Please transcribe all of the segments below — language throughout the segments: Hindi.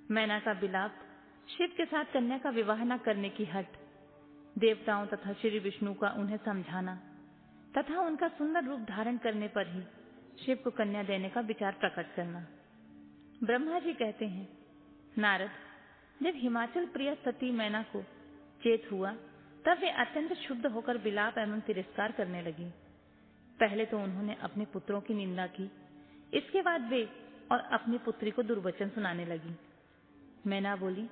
मैना का विलाप, शिव के साथ कन्या का विवाह न करने की हट, देवताओं तथा श्री विष्णु का उन्हें समझाना तथा उनका सुंदर रूप धारण करने पर ही शिव को कन्या देने का विचार प्रकट करना। ब्रह्मा जी कहते हैं, नारद, जब हिमाचल प्रिय सती मैना को चेत हुआ तब वे अत्यंत क्षुब्ध होकर विलाप एवं तिरस्कार करने लगी। पहले तो उन्होंने अपने पुत्रों की निंदा की, इसके बाद वे और अपनी पुत्री को दुर्वचन सुनाने लगी। मैना बोली,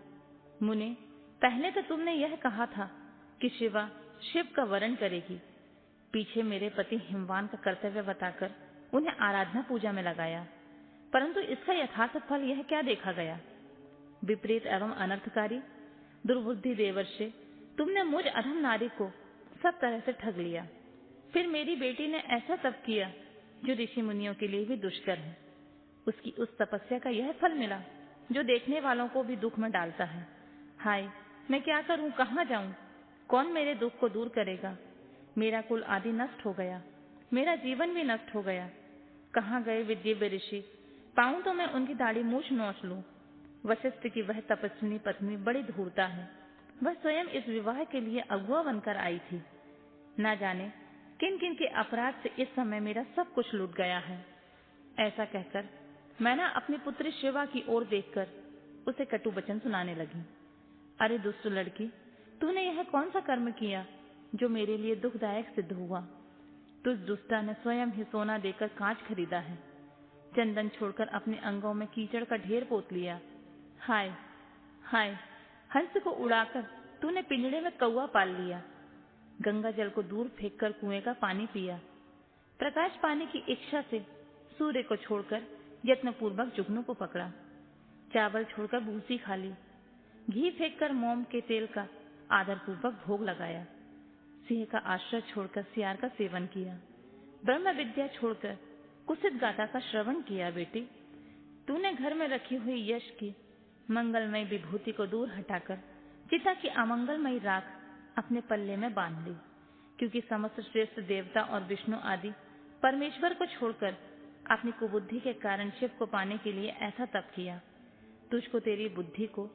मुने, पहले तो तुमने यह कहा था कि शिवा शिव का वरण करेगी, पीछे मेरे पति हिमवान का कर्तव्य बताकर उन्हें आराधना पूजा में लगाया, परंतु इसका यथार्थ फल यह क्या देखा गया? विपरीत एवं अनर्थकारी दुर्बुद्धि देवर्षि, तुमने मुझ अधम नारी को सब तरह से ठग लिया। फिर मेरी बेटी ने ऐसा तप किया जो ऋषि मुनियों के लिए भी दुष्कर है। उसकी उस तपस्या का यह फल मिला जो देखने वालों को भी दुख में डालता है। हाय, मैं क्या करूं, कहां जाऊं? कौन मेरे दुख को दूर करेगा? मेरा कुल आदि नष्ट हो गया, मेरा जीवन भी नष्ट हो गया। कहां गए विद्य ऋषि? पाऊं तो मैं उनकी दाढ़ी मूछ नोच लूं। वशिष्ठ की वह तपस्विनी पत्नी बड़ी धूर्ता है, वह स्वयं इस विवाह के लिए अगुआ बनकर आई थी। ना जाने किन किन के अपराध से इस समय मेरा सब कुछ लूट गया है। ऐसा कहकर मैना अपनी पुत्री शिवा की ओर देखकर उसे कटु वचन सुनाने लगी। अरे दुष्ट लड़की, तूने यह कौन सा कर्म किया जो मेरे लिए दुखदायक सिद्ध हुआ? तुझ दुष्टा ने स्वयं ही सोना देकर कांच खरीदा है, चंदन छोड़कर अपने अंगों में कीचड़ का ढेर पोत लिया। हाय हाय, हंस को उड़ाकर तूने पिंजड़े में कौवा पाल लिया, गंगा जल को दूर फेंककर कुएं का पानी पिया, प्रकाश पाने की इच्छा से सूर्य को छोड़कर यत्नपूर्वक जुगनू को पकड़ा, चावल छोड़कर भूसी खा ली, घी फेंककर मोम के तेल का आदरपूर्वक भोग लगाया, सिंह का आश्रय छोड़कर सियार का सेवन किया, ब्रह्म विद्या छोड़कर कुसित गाथा का श्रवण किया। बेटी, तूने घर में रखी हुई यश की मंगलमय विभूति को दूर हटाकर चिता की अमंगलमयी राख अपने पल्ले में बांध ली, क्योंकि समस्त श्रेष्ठ देवता और विष्णु आदि परमेश्वर को छोड़कर अपनी कुबुद्धि के कारण शिव को पाने के लिए ऐसा तप किया। तुझको तेरी बुद्धि को,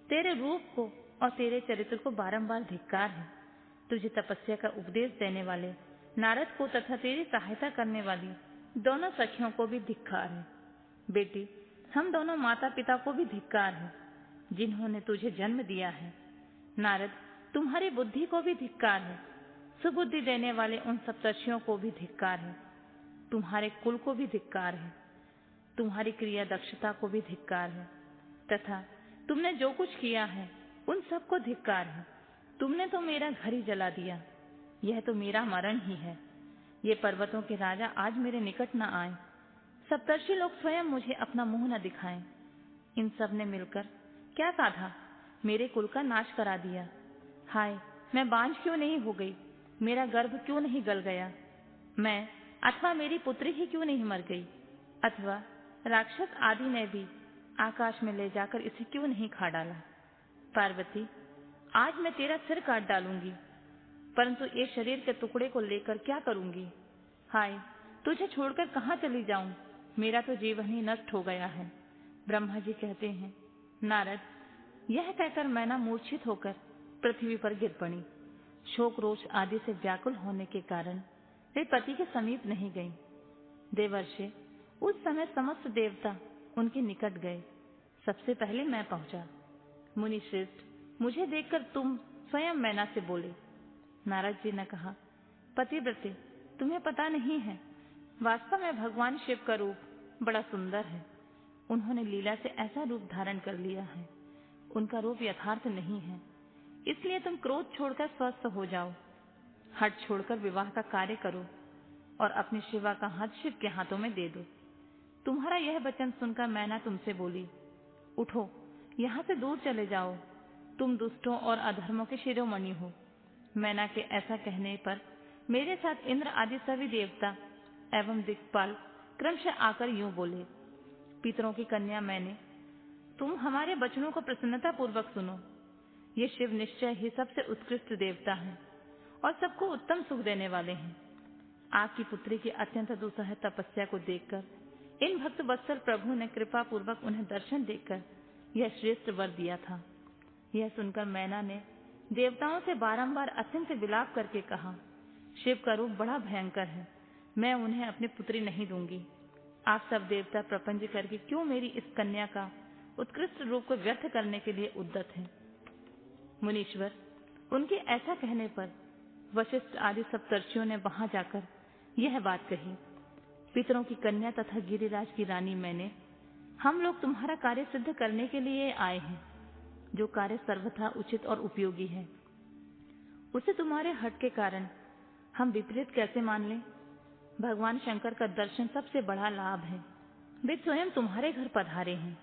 तेरे रूप को और तेरे चरित्र को बारंबार धिक्कार है। तुझे तपस्या का उपदेश देने वाले नारद को तथा तेरी सहायता करने वाली दोनों सखियों को भी धिक्कार है। बेटी, हम दोनों माता पिता को भी धिक्कार है जिन्होंने तुझे जन्म दिया है। नारद, तुम्हारी बुद्धि को भी धिक्कार है, सुबुद्धि देने वाले उन सप्तर्षियों को भी धिक्कार है, तुम्हारे कुल को भी धिक्कार है, तुम्हारी क्रिया दक्षता को भी धिक्कार है, तथा तुमने जो कुछ किया है उन सबको धिक्कार है। तुमने तो मेरा घर ही जला दिया, यह तो मेरा मरण ही है। ये पर्वतों के राजा आज मेरे निकट न आए, सप्तर्षि लोग स्वयं मुझे अपना मुंह न दिखाएं। इन सब ने मिलकर क्या साधा, मेरे कुल का नाश करा दिया। हाय, मैं बांझ क्यों नहीं हो गई, मेरा गर्भ क्यों नहीं गल गया, मैं अथवा मेरी पुत्री ही क्यों नहीं मर गई, अथवा राक्षस आदि ने भी आकाश में ले जाकर इसे क्यों नहीं खा डाला। पार्वती, आज मैं तेरा सिर काट डालूंगी, परंतु ये शरीर के टुकड़े को लेकर क्या करूंगी। हाय, तुझे छोड़कर कहाँ चली जाऊं, मेरा तो जीवन ही नष्ट हो गया है। ब्रह्मा जी कहते हैं, नारद, यह कहकर मैना मूर्छित होकर पृथ्वी पर गिर पड़ी। शोक रोष आदि से व्याकुल होने के कारण वे पति के समीप नहीं गई। देवर्षि, उस समय समस्त देवता उनके निकट गए, सबसे पहले मैं पहुंचा। मुनि श्रेष्ठ, मुझे देखकर तुम स्वयं मैना से बोले। नारद जी ने कहा, पतिव्रते, तुम्हें पता नहीं है, वास्तव में भगवान शिव का रूप बड़ा सुंदर है। उन्होंने लीला से ऐसा रूप धारण कर लिया है, उनका रूप यथार्थ नहीं है, इसलिए तुम क्रोध छोड़कर स्वस्थ हो जाओ, हठ छोड़कर विवाह का कार्य करो और अपनी शिवा का हाथ शिव के हाथों में दे दो। तुम्हारा यह वचन सुनकर मैना तुमसे बोली, उठो, यहाँ से दूर चले जाओ, तुम दुष्टों और अधर्मों के शिरोमणि हो। मैना के ऐसा कहने पर मेरे साथ इंद्र आदि सभी देवता एवं दिक्पाल क्रमशः आकर यूं बोले, पितरों की कन्या मैंने, तुम हमारे वचनों को प्रसन्नता पूर्वक सुनो। ये शिव निश्चय ही सबसे उत्कृष्ट देवता हैं और सबको उत्तम सुख देने वाले हैं। आपकी पुत्री की अत्यंत दुस्सह तपस्या को देखकर इन भक्त वत्सल प्रभु ने कृपा पूर्वक उन्हें दर्शन देकर यह श्रेष्ठ वर दिया था। यह सुनकर मैना ने देवताओं से बारंबार अत्यंत विलाप करके कहा, शिव का रूप बड़ा भयंकर है, मैं उन्हें अपनी पुत्री नहीं दूंगी। आप सब देवता प्रपंच करके क्यों मेरी इस कन्या का उत्कृष्ट रूप को व्यर्थ करने के लिए उद्यत हैं। मुनीश्वर, उनके ऐसा कहने पर वशिष्ठ आदि सप्तर्षियों ने वहां जाकर यह बात कही, पितरों की कन्या तथा गिरिराज की रानी मैंने, हम लोग तुम्हारा कार्य सिद्ध करने के लिए आए हैं। जो कार्य सर्वथा उचित और उपयोगी है, उसे तुम्हारे हट के कारण हम विपरीत कैसे मान लें। भगवान शंकर का दर्शन सबसे बड़ा लाभ है, वे स्वयं तुम्हारे घर पधारे हैं।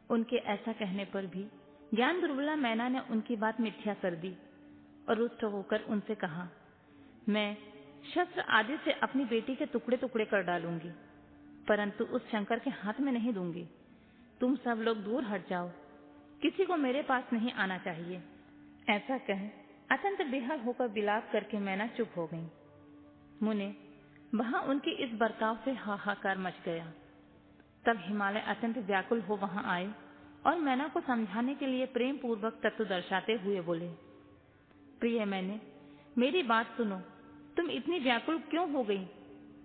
उनके ऐसा कहने पर भी ज्ञान दुर्बला मैना ने उनकी बात मिथ्या कर दी और रुष्ट होकर उनसे कहा, मैं शस्त्र आदि से अपनी बेटी के टुकड़े टुकड़े कर डालूंगी, परंतु उस शंकर के हाथ में नहीं दूंगी। तुम सब लोग दूर हट जाओ, किसी को मेरे पास नहीं आना चाहिए। ऐसा कह अत्यंत बेहाल होकर विलाप करके मैना चुप हो गई। मुने, वहां उनके इस बर्ताव से हाहाकार मच गया। तब हिमालय अत्यंत व्याकुल हो वहां आए और मैना को समझाने के लिए प्रेम पूर्वक तत्व दर्शाते हुए बोले, प्रिय मैंने, मेरी बात सुनो, तुम इतनी व्याकुल क्यों हो गई?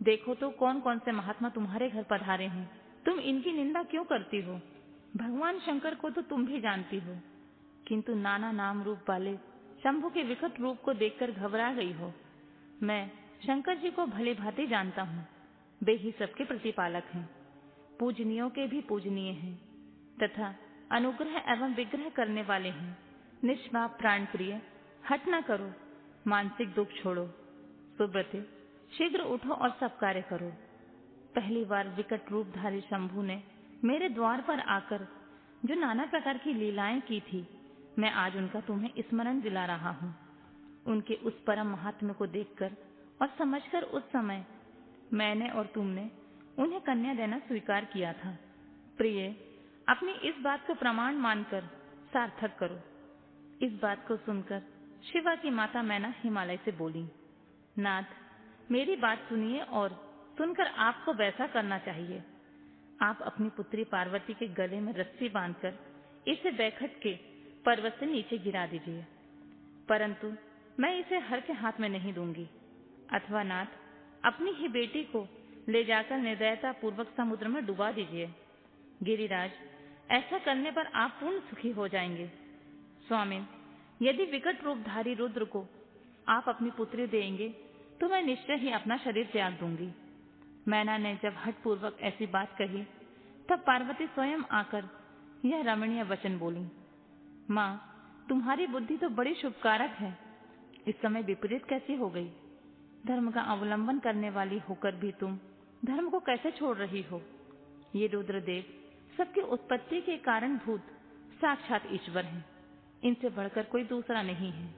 देखो तो कौन कौन से महात्मा तुम्हारे घर पधारे हैं, तुम इनकी निंदा क्यों करती हो? भगवान शंकर को तो तुम भी जानती हो, किंतु नाना नाम रूप वाले शंभु के विकट रूप को देखकर घबरा गई हो। मैं शंकर जी को भली भांति जानता हूँ, वे ही सबके प्रतिपालक हैं, पूजनीयों के भी पूजनीय हैं तथा अनुग्रह एवं विग्रह करने वाले हैं। निष्पाप प्राण प्रिय, हट न करो, मानसिक दुख छोड़ो। सुब्रते, शीघ्र उठो और सब कार्य करो। पहली बार विकट रूपधारी शंभु ने मेरे द्वार पर आकर जो नाना प्रकार की लीलाएं की थी, मैं आज उनका तुम्हें स्मरण दिला रहा हूँ। उनके उस परम महात्म्य को देखकर और समझकर उस समय मैंने और तुमने उन्हें कन्या देना स्वीकार किया था। प्रिय, अपनी इस बात को प्रमाण मानकर सार्थक करो। इस बात को सुनकर शिवा की माता मैना हिमालय से बोली, नाथ, मेरी बात सुनिए और सुनकर आपको वैसा करना चाहिए। आप अपनी पुत्री पार्वती के गले में रस्सी बांधकर इसे बैखट के पर्वत से नीचे गिरा दीजिए, परंतु मैं इसे हर के हाथ में नहीं दूंगी। अथवा नाथ, अपनी ही बेटी को ले जाकर निर्दयता पूर्वक समुद्र में डुबा दीजिए। गिरिराज, ऐसा करने पर आप पूर्ण सुखी हो जाएंगे। स्वामी, यदि विकट रूपधारी रुद्र को आप अपनी पुत्री देंगे तो मैं निश्चय ही अपना शरीर त्याग दूंगी। मैना ने जब हठपूर्वक ऐसी बात कही, तब पार्वती स्वयं आकर यह रमणीय वचन बोली, माँ, तुम्हारी बुद्धि तो बड़ी शुभकारक है, इस समय विपरीत कैसी हो गई? धर्म का अवलंबन करने वाली होकर भी तुम धर्म को कैसे छोड़ रही हो? ये रुद्रदेव सबकी उत्पत्ति के कारण भूत साक्षात ईश्वर हैं, इनसे बढ़कर कोई दूसरा नहीं है।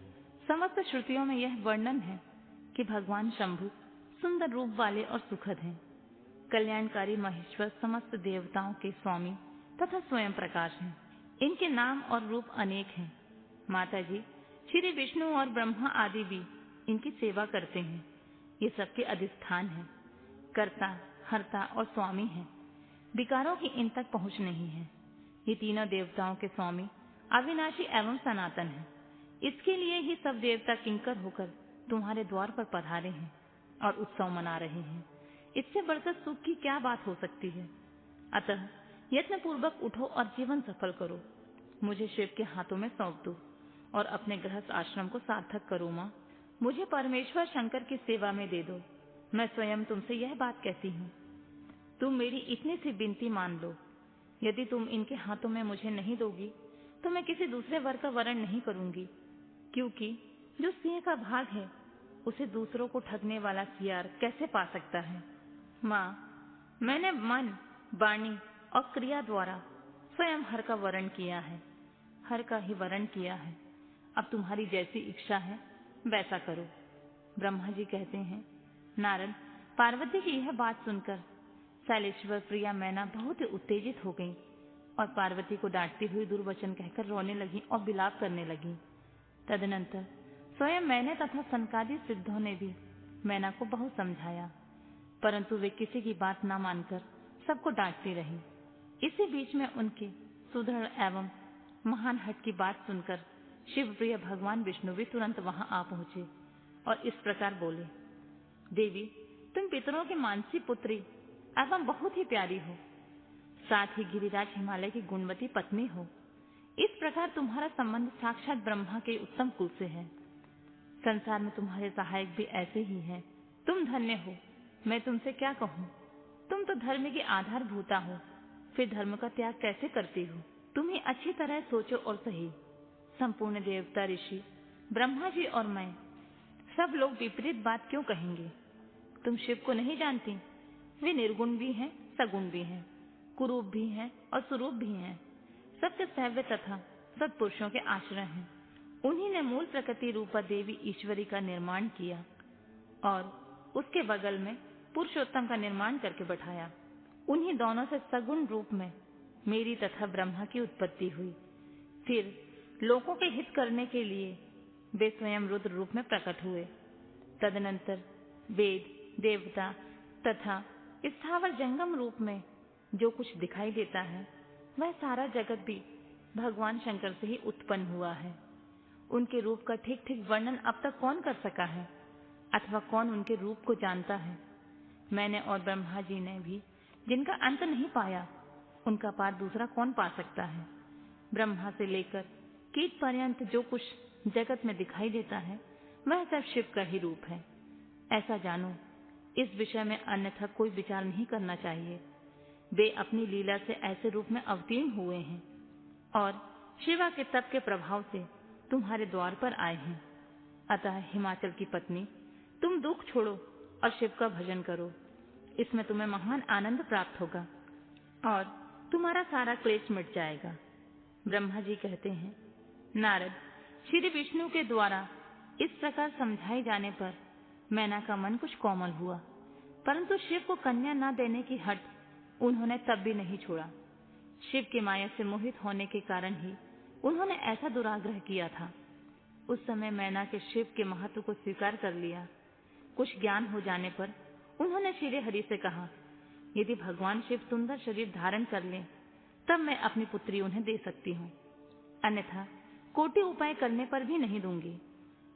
समस्त श्रुतियों में यह वर्णन है कि भगवान शंभु सुंदर रूप वाले और सुखद हैं, कल्याणकारी महेश्वर समस्त देवताओं के स्वामी तथा स्वयं प्रकाश हैं। इनके नाम और रूप अनेक हैं। माता जी, श्री विष्णु और ब्रह्मा आदि भी इनकी सेवा करते हैं। ये सबके अधिष्ठान हैं, कर्ता, हर्ता और स्वामी हैं। विकारों की इन तक पहुंच नहीं है। ये तीनों देवताओं के स्वामी अविनाशी एवं सनातन हैं। इसके लिए ही सब देवता किंकर होकर तुम्हारे द्वार पर पधारे हैं और उत्सव मना रहे हैं। इससे बढ़कर सुख की क्या बात हो सकती है? अतः यत्न पूर्वक उठो और जीवन सफल करो। मुझे शिव के हाथों में सौंप दो और अपने गृहस्थ आश्रम को सार्थक करो। माँ, मुझे परमेश्वर शंकर की सेवा में दे दो। मैं स्वयं तुमसे यह बात कहती हूँ, तुम मेरी इतनी सी विनती मान लो। यदि तुम इनके हाथों में मुझे नहीं दोगी तो मैं किसी दूसरे वर का वरण नहीं करूंगी, क्योंकि जो सिंह का भाग है उसे दूसरों को ठगने वाला सियार कैसे पा सकता है। माँ, मैंने मन, वाणी और क्रिया द्वारा स्वयं हर का वरण किया है, हर का ही वरण किया है। अब तुम्हारी जैसी इच्छा है वैसा करो। ब्रह्मा जी कहते हैं, नारद, पार्वती की यह बात सुनकर शैलेश्वर प्रिया मैना बहुत ही उत्तेजित हो गई और पार्वती को डांटती हुई दुर्वचन कहकर रोने लगी और विलाप करने लगी। तदनंतर स्वयं मैंने तथा सनकादि सिद्धों ने भी मैना को बहुत समझाया, परंतु वे किसी की बात न मानकर सबको डांटती रही। इसी बीच में उनके सुदृढ़ एवं महान हट की बात सुनकर शिव प्रिय भगवान विष्णु भी तुरंत वहां आ पहुंचे और इस प्रकार बोले, देवी, तुम पितरों की मानसी पुत्री एवं बहुत ही प्यारी हो, साथ ही गिरिराज हिमालय की गुणवती पत्नी हो। इस प्रकार तुम्हारा संबंध साक्षात ब्रह्मा के उत्तम कुल से है। संसार में तुम्हारे सहायक भी ऐसे ही हैं। तुम धन्य हो। मैं तुमसे क्या कहूँ? तुम तो धर्म की आधारभूता हो, फिर धर्म का त्याग कैसे करती हो? तुम ही अच्छी तरह सोचो और सही। संपूर्ण देवता, ऋषि, ब्रह्मा जी और मैं, सब लोग विपरीत बात क्यों कहेंगे? तुम शिव को नहीं जानती? वे निर्गुण भी हैं, सगुण भी हैं, कुरूप भी हैं और सुरूप भी हैं। सत्य, सैव्य तथा सत्पुरुषों के आश्रय हैं। उन्हीं ने मूल प्रकृति रूपा देवी ईश्वरी का निर्माण किया और उसके बगल में पुरुषोत्तम का निर्माण करके बैठाया। उन्हीं दोनों से सगुण रूप में मेरी तथा ब्रह्मा की उत्पत्ति हुई। फिर लोगों के हित करने के लिए वे स्वयं रुद्र रूप में प्रकट हुए। तदनंतर वेद, देवता तथा स्थावर जंगम रूप में जो कुछ दिखाई देता है, वह सारा जगत भी भगवान शंकर से ही उत्पन्न हुआ है। उनके रूप का ठीक ठीक वर्णन अब तक कौन कर सका है, अथवा कौन उनके रूप को जानता है? मैंने और ब्रह्मा जी ने भी जिनका अंत नहीं पाया, उनका पार दूसरा कौन पा सकता है? ब्रह्मा से लेकर कीट पर्यंत जो कुछ जगत में दिखाई देता है, वह सब शिव का ही रूप है। ऐसा जानो, इस विषय में अन्यथा कोई विचार नहीं करना चाहिए। वे अपनी लीला से ऐसे रूप में अवतीर्ण हुए हैं और शिवा के तप के प्रभाव से तुम्हारे द्वार पर आए हैं। अतः हिमाचल की पत्नी, तुम दुख छोड़ो और शिव का भजन करो। इसमें तुम्हें महान आनंद प्राप्त होगा और तुम्हारा सारा क्लेश मिट जाएगा। ब्रह्मा जी कहते हैं, नारद, श्री विष्णु के द्वारा इस प्रकार समझाए जाने पर मैना का मन कुछ कोमल हुआ, परंतु शिव को कन्या न देने की हट उन्होंने तब भी नहीं छोड़ा। शिव की माया से मोहित होने के कारण ही उन्होंने ऐसा दुराग्रह किया था। उस समय मैना के शिव के महत्व को स्वीकार कर लिया। कुछ ज्ञान हो जाने पर उन्होंने श्री हरि से कहा, यदि भगवान शिव सुंदर शरीर धारण कर लें, तब मैं अपनी पुत्री उन्हें दे सकती हूँ, अन्यथा कोटि उपाय करने पर भी नहीं दूंगी।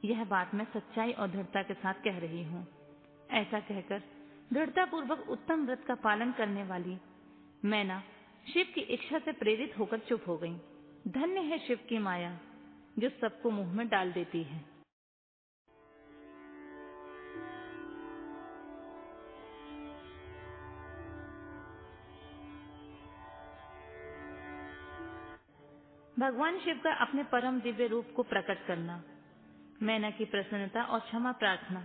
यह बात मैं सच्चाई और दृढ़ता के साथ कह रही हूँ। ऐसा कहकर दृढ़ता पूर्वक उत्तम व्रत का पालन करने वाली मैना शिव की इच्छा से प्रेरित होकर चुप हो गई। धन्य है शिव की माया, जो सबको मुंह में डाल देती है। भगवान शिव का अपने परम दिव्य रूप को प्रकट करना, मैना की प्रसन्नता और क्षमा प्रार्थना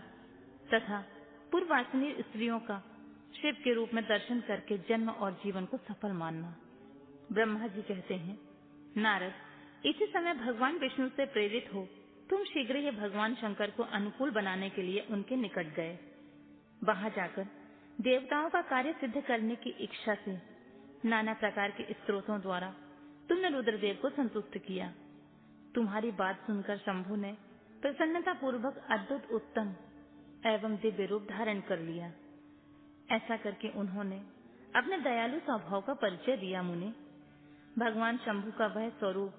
तथा पूर्वासनीय स्त्रियों का शिव के रूप में दर्शन करके जन्म और जीवन को सफल मानना। ब्रह्मा जी कहते हैं, नारद, इसी समय भगवान विष्णु से प्रेरित हो तुम शीघ्र ही भगवान शंकर को अनुकूल बनाने के लिए उनके निकट गए। वहां जाकर देवताओं का कार्य सिद्ध करने की इच्छा से नाना प्रकार के स्त्रोतों द्वारा तुमने रुद्रदेव को संतुष्ट किया। तुम्हारी बात सुनकर शंभु ने प्रसन्नता पूर्वक अद्भुत उत्तम एवं दिव्य रूप धारण कर लिया। ऐसा करके उन्होंने अपने दयालु स्वभाव का परिचय दिया। मुनि, भगवान शंभु का वह स्वरूप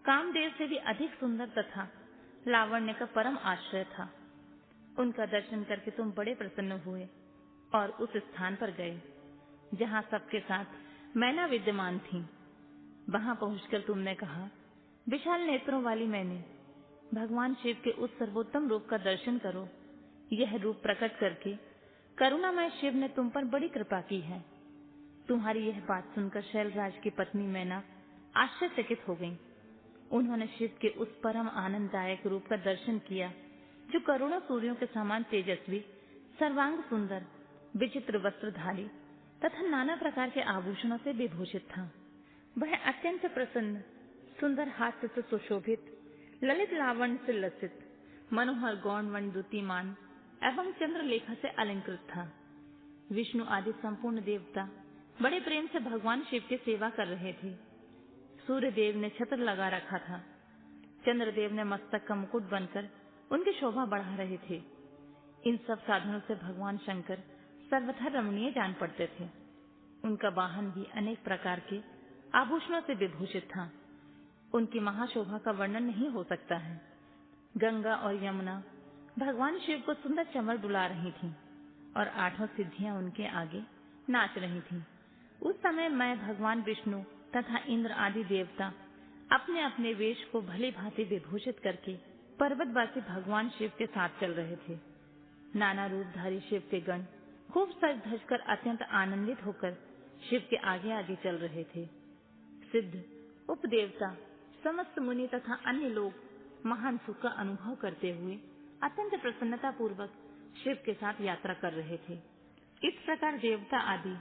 कामदेव से भी अधिक सुंदर तथा लावण्य का परम आश्रय था। उनका दर्शन करके तुम बड़े प्रसन्न हुए और उस स्थान पर गए जहाँ सबके साथ मैना विद्यमान थी। वहां पहुंचकर तुमने कहा, विशाल नेत्रों वाली मैंने, भगवान शिव के उस सर्वोत्तम रूप का दर्शन करो। यह रूप प्रकट करके करुणामय शिव ने तुम पर बड़ी कृपा की है। तुम्हारी यह बात सुनकर शैलराज की पत्नी मैना आश्चर्यचकित हो गई। उन्होंने शिव के उस परम आनंददायक रूप का दर्शन किया जो करोड़ों सूर्यों के समान तेजस्वी, सर्वांग सुंदर, विचित्र वस्त्रधारी तथा नाना प्रकार के आभूषणों से विभूषित था। वह अत्यंत प्रसन्न, सुंदर हास्य से सुशोभित, ललित लावण्य से लसित, मनोहर गौण वर्ण द्युतिमान एवं चंद्रलेखा से अलंकृत था। विष्णु आदि संपूर्ण देवता बड़े प्रेम से भगवान शिव की सेवा कर रहे थे। सूर्य देव ने छत्र लगा रखा था। चंद्रदेव ने मस्तक का मुकुट बनकर उनकी शोभा बढ़ा रहे थे। इन सब साधनों से भगवान शंकर सर्वथा रमणीय जान पड़ते थे। उनका वाहन भी अनेक प्रकार के आभूषणों से विभूषित था। उनकी महाशोभा का वर्णन नहीं हो सकता है। गंगा और यमुना भगवान शिव को सुंदर चमर डुला रही थीं और 8 सिद्धियां उनके आगे नाच रही थीं। उस समय मैं भगवान विष्णु तथा इंद्र आदि देवता अपने अपने वेश को भली भांति विभूषित करके पर्वतवासी भगवान शिव के साथ चल रहे थे। नाना रूपधारी शिव के गण खूब सज धज कर अत्यंत आनंदित होकर शिव के आगे आगे चल रहे थे। सिद्ध, उपदेवता, समस्त मुनि तथा अन्य लोग महान सुख का अनुभव करते हुए अत्यंत प्रसन्नता पूर्वक शिव के साथ यात्रा कर रहे थे। इस प्रकार देवता आदि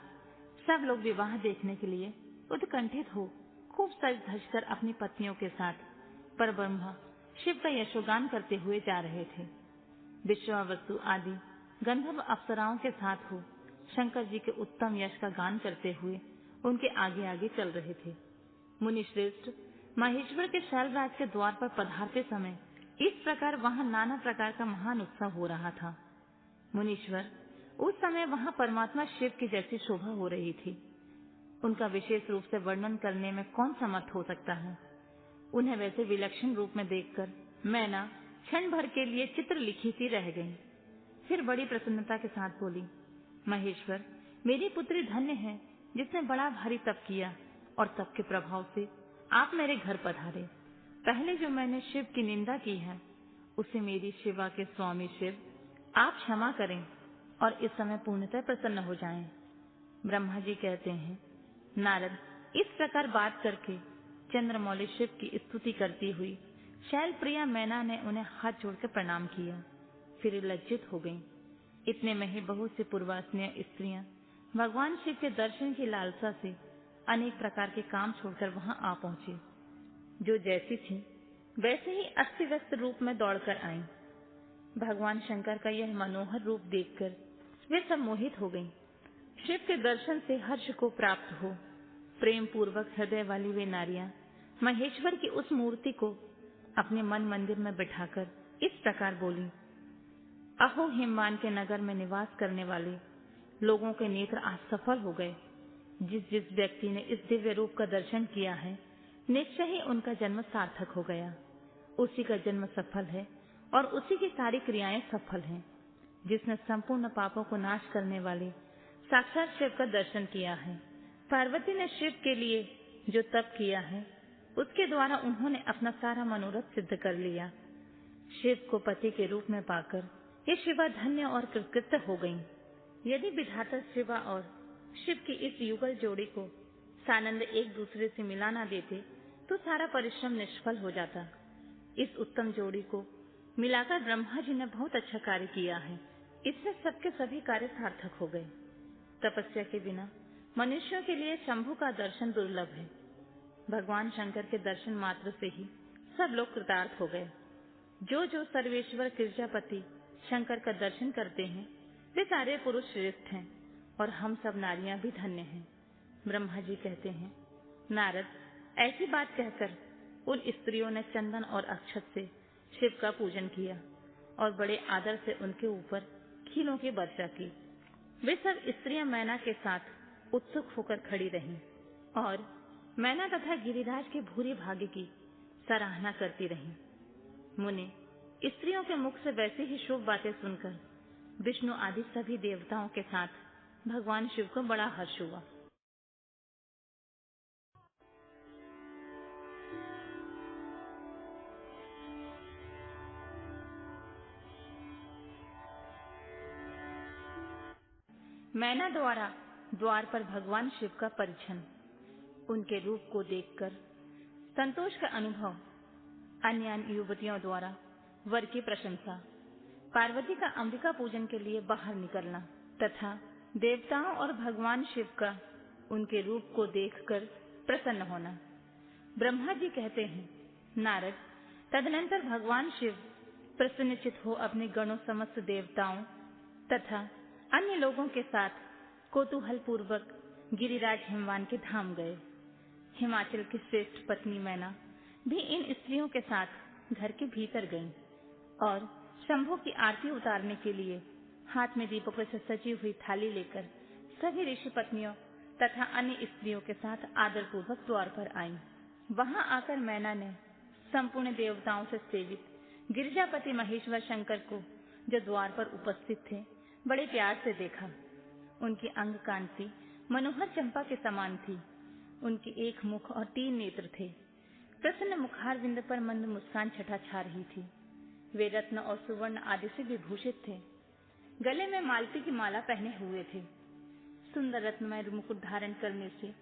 सब लोग विवाह देखने के लिए उत्कंठित हो खूब सज धज कर अपनी पत्नियों के साथ परब्रह्मा शिव का यशोगान करते हुए जा रहे थे। विश्वावसु आदि गंधर्व अप्सराओं के साथ हो शंकर जी के उत्तम यश का गान करते हुए उनके आगे आगे चल रहे थे। मुनि श्रेष्ठ महेश्वर के शैलराज के द्वार पर पधारते समय इस प्रकार वहां नाना प्रकार का महान उत्सव हो रहा था। मुनीश्वर, उस समय वहां परमात्मा शिव की जैसी शोभा हो रही थी। उनका विशेष रूप से वर्णन करने में कौन समर्थ हो सकता है। उन्हें वैसे विलक्षण रूप में देखकर मैना क्षण भर के लिए चित्र लिखी सी रह गई। फिर बड़ी प्रसन्नता के साथ बोली, महेश्वर, मेरी पुत्री धन्य है जिसने बड़ा भारी तप किया और तप के प्रभाव से आप मेरे घर पधारे। पहले जो मैंने शिव की निंदा की है उसे मेरी शिवा के स्वामी शिव आप क्षमा करें और इस समय पूर्णतः प्रसन्न हो जाएं। ब्रह्मा जी कहते हैं, नारद इस प्रकार बात करके चंद्रमौली शिव की स्तुति करती हुई शैल प्रिया मैना ने उन्हें हाथ जोड़कर प्रणाम किया। फिर लज्जित हो गईं। इतने में ही बहुत सी पूर्वास्नीय स्त्रियां भगवान शिव के दर्शन की लालसा से अनेक प्रकार के काम छोड़कर वहां आ पहुंची। जो जैसी थी वैसे ही अस्त व्यस्त रूप में दौड़कर आईं। भगवान शंकर का यह मनोहर रूप देखकर वे सब मोहित हो गईं। शिव के दर्शन से हर्ष को प्राप्त हो प्रेम पूर्वक हृदय वाली वे नारियां महेश्वर की उस मूर्ति को अपने मन मंदिर में बिठाकर इस प्रकार बोली, अहो हिमवान के नगर में निवास करने वाले लोगों के नेत्र आज सफल हो गए। जिस जिस व्यक्ति ने इस दिव्य रूप का दर्शन किया है निश्चय ही उनका जन्म सार्थक हो गया। उसी का जन्म सफल है और उसी की सारी क्रियाएं सफल हैं। जिसने संपूर्ण पापों को नाश करने वाले साक्षात शिव का दर्शन किया है। पार्वती ने शिव के लिए जो तप किया है उसके द्वारा उन्होंने अपना सारा मनोरथ सिद्ध कर लिया। शिव को पति के रूप में पाकर ये शिवा धन्य और कृतकृत्य हो गईं। यदि विधाता शिवा और शिव की इस युगल जोड़ी को सानंद एक दूसरे से मिला ना देते तो सारा परिश्रम निष्फल हो जाता। इस उत्तम जोड़ी को मिलाकर ब्रह्मा जी ने बहुत अच्छा कार्य किया है। इससे सबके सभी कार्य सार्थक हो गए। तपस्या के बिना मनुष्यों के लिए शंभु का दर्शन दुर्लभ है। भगवान शंकर के दर्शन मात्र से ही सब लोग कृतार्थ हो गए। जो जो सर्वेश्वर गिरजापति शंकर का दर्शन करते हैं वे सारे पुरुष श्रेष्ठ हैं और हम सब नारियां भी धन्य हैं। ब्रह्मा जी कहते हैं, नारद ऐसी बात कहकर उन स्त्रियों ने चंदन और अक्षत से शिव का पूजन किया और बड़े आदर से उनके ऊपर खीलों की वर्षा की। वे सब स्त्रियां मैना के साथ उत्सुक होकर खड़ी रहीं और मैना तथा गिरिराज के भूरे भाग्य की सराहना करती रहीं। मुनि स्त्रियों के मुख से वैसे ही शुभ बातें सुनकर विष्णु आदि सभी देवताओं के साथ भगवान शिव को बड़ा हर्ष हुआ। मैना द्वारा द्वार पर भगवान शिव का परिछन, उनके रूप को देखकर संतोष का अनुभव, अन्य अन्य युवतियों द्वारा वर की प्रशंसा, पार्वती का अंबिका पूजन के लिए बाहर निकलना तथा देवताओं और भगवान शिव का उनके रूप को देखकर प्रसन्न होना। ब्रह्मा जी कहते हैं, नारद तदनंतर भगवान शिव प्रसन्नचित हो अपने गणों समस्त देवताओं तथा अन्य लोगों के साथ कौतूहल पूर्वक गिरिराज हिमवान के धाम गए। हिमाचल की श्रेष्ठ पत्नी मैना भी इन स्त्रियों के साथ घर के भीतर गईं और शंभु की आरती उतारने के लिए हाथ में दीपकों से सजी हुई थाली लेकर सभी ऋषि पत्नियों तथा अन्य स्त्रियों के साथ आदरपूर्वक द्वार पर आईं। वहां आकर मैना ने संपूर्ण देवताओं से सेवित गिरिजापति महेश्वर शंकर को, जो द्वार पर उपस्थित थे, बड़े प्यार से देखा। उनकी अंग कांति मनोहर चंपा के समान थी। उनके एक मुख और 3 नेत्र थे। प्रसन्न मुखारविंद पर मंद मुस्कान छटा छा रही थी। वे रत्न और सुवर्ण आदि से विभूषित थे। गले में मालती की माला पहने हुए थे। सुंदर रत्नमय मुकुट धारण करने से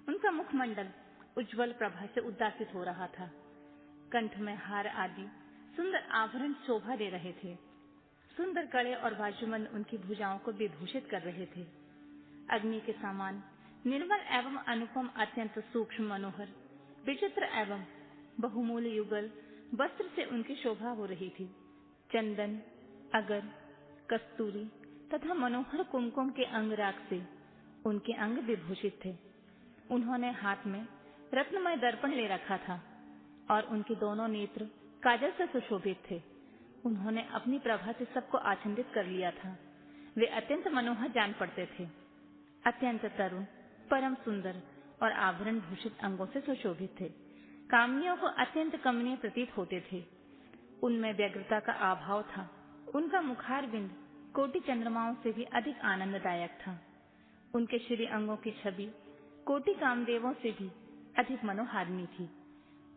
उनका मुखमंडल उज्जवल प्रभा से उद्दासित हो रहा था। कंठ में हार आदि सुंदर आभरण शोभा दे रहे थे। सुंदर कड़े और बाजूबंद उनकी भुजाओं को विभूषित कर रहे थे। अग्नि के समान निर्मल एवं अनुपम, अत्यंत सूक्ष्म, मनोहर, विचित्र एवं बहुमूल्य युगल वस्त्र से उनकी शोभा हो रही थी। चंदन, अगर, कस्तूरी तथा मनोहर कुमकुम के अंगराग से उनके अंग विभूषित थे। उन्होंने हाथ में रत्नमय दर्पण ले रखा था और उनके दोनों नेत्र काजल से सुशोभित थे। उन्होंने अपनी प्रभा से सबको आच्छादित कर लिया था। वे अत्यंत मनोहर जान पड़ते थे। अत्यंत तरुण, परम सुंदर और आभरण भूषित अंगों से सुशोभित थे। कामनियों को अत्यंत कमनीय प्रतीत होते थे। उनमें व्यग्रता का अभाव था। उनका मुखारविंद कोटि चंद्रमाओं से भी अधिक आनंददायक था। उनके श्री अंगों की छवि कोटि कामदेवों से भी अधिक मनोहारिणी थी।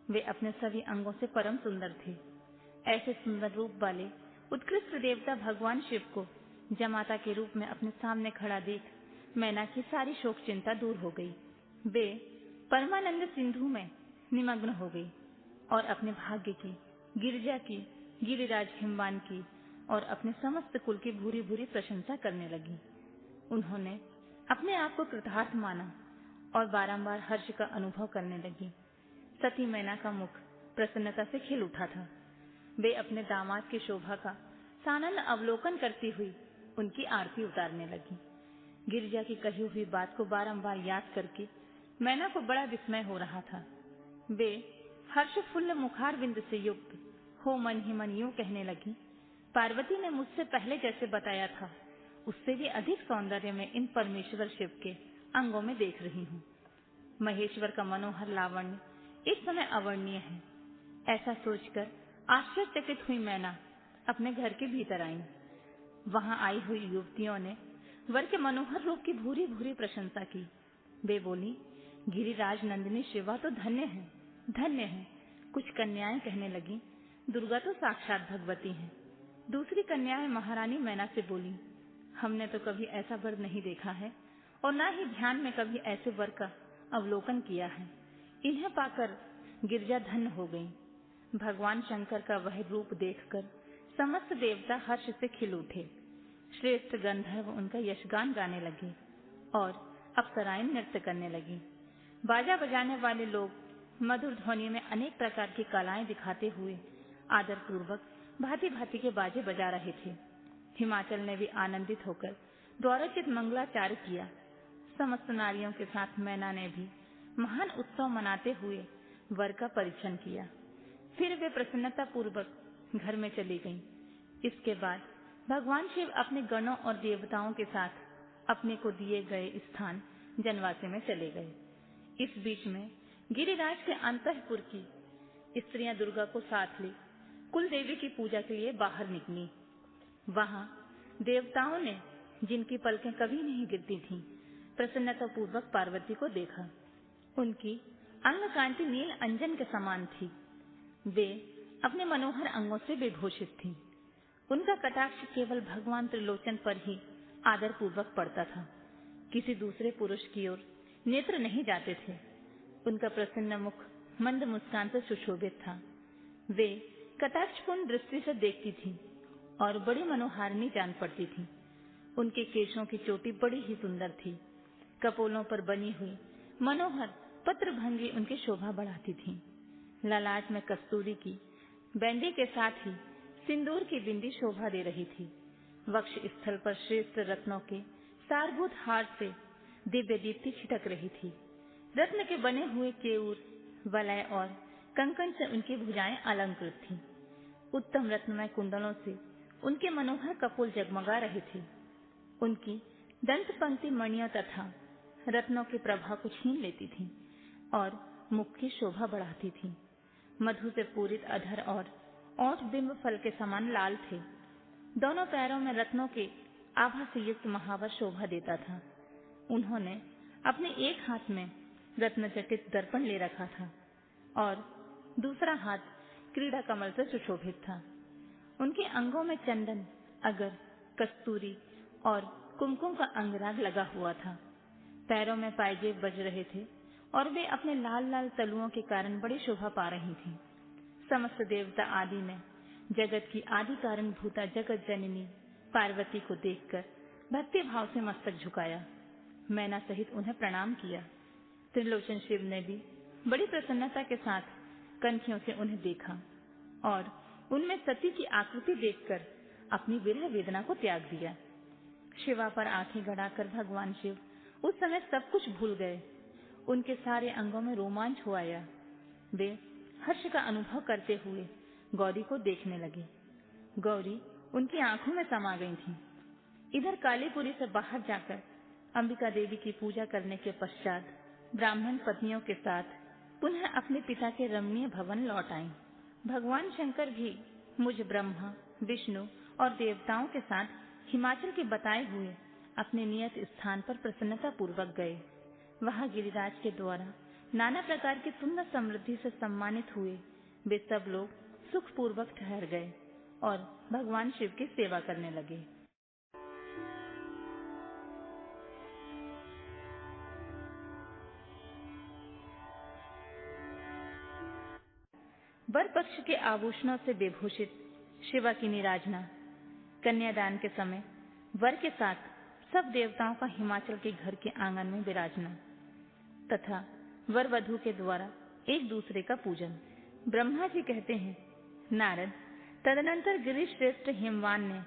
वे अपने सभी अंगों से परम सुंदर थे। ऐसे सुंदर रूप वाले उत्कृष्ट देवता भगवान शिव को जमाता के रूप में अपने सामने खड़ा देख मैना की सारी शोक चिंता दूर हो गई। वे परमानंद सिंधु में निमग्न हो गई और अपने भाग्य की, गिरिजा की, गिरिराज हिमवान की और अपने समस्त कुल की भूरी भूरी प्रशंसा करने लगी। उन्होंने अपने आप को कृतार्थ माना और बारंबार हर्ष का अनुभव करने लगी। सती मैना का मुख प्रसन्नता से खिल उठा था। वे अपने दामाद की शोभा का सानंद अवलोकन करती हुई उनकी आरती उतारने लगी। गिरिजा की कही हुई बात को बारंबार याद करके मैना को बड़ा विस्मय हो रहा था। वे हर्षफुल्ल मुखारविंद से युक्त हो मन ही मन यूं कहने लगी, पार्वती ने मुझसे पहले जैसे बताया था, उससे भी अधिक सौंदर्य में इन परमेश्वर शिव के अंगों में देख रही हूँ। महेश्वर का मनोहर लावण्य इस समय अवर्णनीय है। ऐसा सोचकर आश्चर्यचकित हुई मैना अपने घर के भीतर आई। वहां आई हुई युवतियों ने वर के मनोहर रूप की भूरी भूरी प्रशंसा की। वे बोली, गिरिराज नंदिनी शिवा तो धन्य है, धन्य है। कुछ कन्याएं कहने लगी, दुर्गा तो साक्षात भगवती हैं। दूसरी कन्याएं महारानी मैना से बोली, हमने तो कभी ऐसा वर नहीं देखा है और ना ही ध्यान में कभी ऐसे वर का अवलोकन किया है। इन्हें पाकर गिरिजा धन्य हो गई। भगवान शंकर का वह रूप देखकर समस्त देवता हर्ष से खिल उठे। श्रेष्ठ गंधर्व उनका यशगान गाने लगे और अप्सराएं नृत्य करने लगी। बाजा बजाने वाले लोग मधुर ध्वनि में अनेक प्रकार की कलाएं दिखाते हुए आदर पूर्वक भांति भांति के बाजे बजा रहे थे। हिमाचल ने भी आनंदित होकर द्वारोचित मंगलाचार्य किया। समस्त नारियों के साथ मैना ने भी महान उत्सव मनाते हुए वर का परीक्षण किया। फिर वे प्रसन्नता पूर्वक घर में चली गईं। इसके बाद भगवान शिव अपने गणों और देवताओं के साथ अपने को दिए गए स्थान जनवासे में चले गए। इस बीच में गिरिराज के अंतःपुर की स्त्रियां दुर्गा को साथ ले कुल देवी की पूजा के लिए बाहर निकली। वहां देवताओं ने, जिनकी पलकें कभी नहीं गिरती थीं, प्रसन्नता पूर्वक पार्वती को देखा। उनकी अंग कांति नील अंजन के समान थी। वे अपने मनोहर अंगों से विभूषित थी। उनका कटाक्ष केवल भगवान त्रिलोचन पर ही आदर पूर्वक पड़ता था। किसी दूसरे पुरुष की ओर नेत्र नहीं जाते थे। उनका प्रसन्न मुख मंद मुस्कान से सुशोभित था। वे कटाक्षपूर्ण दृष्टि से देखती थी और बड़ी मनोहारिणी जान पड़ती थी। उनके केशों की चोटी बड़ी ही सुंदर थी। कपोलों पर बनी हुई मनोहर पत्रभंगी उनकी शोभा बढ़ाती थी। ललाट में कस्तूरी की बैंडी के साथ ही सिंदूर की बिंदी शोभा दे रही थी। वक्ष स्थल पर श्रेष्ठ रत्नों के सारभूत हार से दिव्य दीप्ति छिटक रही थी। रत्न के बने हुए केयूर, वलय और कंकन से उनकी भुजाएं अलंकृत थीं। उत्तम रत्नमय कुंडलों से उनके मनोहर कपोल जगमगा रहे थे। उनकी दंत पंक्ति मणियों तथा रत्नों के प्रभा को छीन लेती थीं और मुख की शोभा बढ़ाती थीं। मधु से पूरित अधर और ओठ बिंब फल के समान लाल थे। दोनों पैरों में रत्नों के आभा से युक्त महावर शोभा देता था। उन्होंने अपने एक हाथ में रत्नचकित दर्पण ले रखा था और दूसरा हाथ क्रीड़ा कमल से सुशोभित था। उनके अंगों में चंदन, अगर, कस्तूरी और कुमकुम का अंगराग लगा हुआ था। पैरों में पायजेब बज रहे थे और वे अपने लाल लाल तलुओं के कारण बड़ी शोभा पा रही थीं। समस्त देवता आदि ने जगत की आदि कारण भूता जगत जननी पार्वती को देखकर भक्ति भाव से मस्तक झुकाया। मैना सहित उन्हें प्रणाम किया। त्रिलोचन शिव ने भी बड़ी प्रसन्नता के साथ कनखियों से उन्हें देखा और उनमें सती की आकृति देखकर अपनी विरह वेदना को त्याग दिया। शिवा पर आंखें गड़ाकर भगवान शिव उस समय सब कुछ भूल गए। उनके सारे अंगों में रोमांच हो आया। वे हर्ष का अनुभव करते हुए गौरी को देखने लगे। गौरी उनकी आंखों में समा गई थी। इधर कालीपुरी से बाहर जाकर अंबिका देवी की पूजा करने के पश्चात ब्राह्मण पत्नियों के साथ पुनः अपने पिता के रमणीय भवन लौट आईं। भगवान शंकर भी मुझ ब्रह्मा, विष्णु और देवताओं के साथ हिमाचल के बताए हुए अपने नियत स्थान पर प्रसन्नता पूर्वक गए। वहां गिरिराज के द्वारा नाना प्रकार की सुंदर समृद्धि से सम्मानित हुए वे सब लोग सुखपूर्वक ठहर गए और भगवान शिव की सेवा करने लगे। वर पक्ष के आभूषणों से विभूषित शिवा की निराजना। कन्यादान के समय वर के साथ सब देवताओं का हिमाचल के घर के आंगन में विराजना तथा वर वधू के द्वारा एक दूसरे का पूजन। ब्रह्मा जी कहते हैं, नारद, तदनंतर गिरिश्रेष्ठ हिमवान ने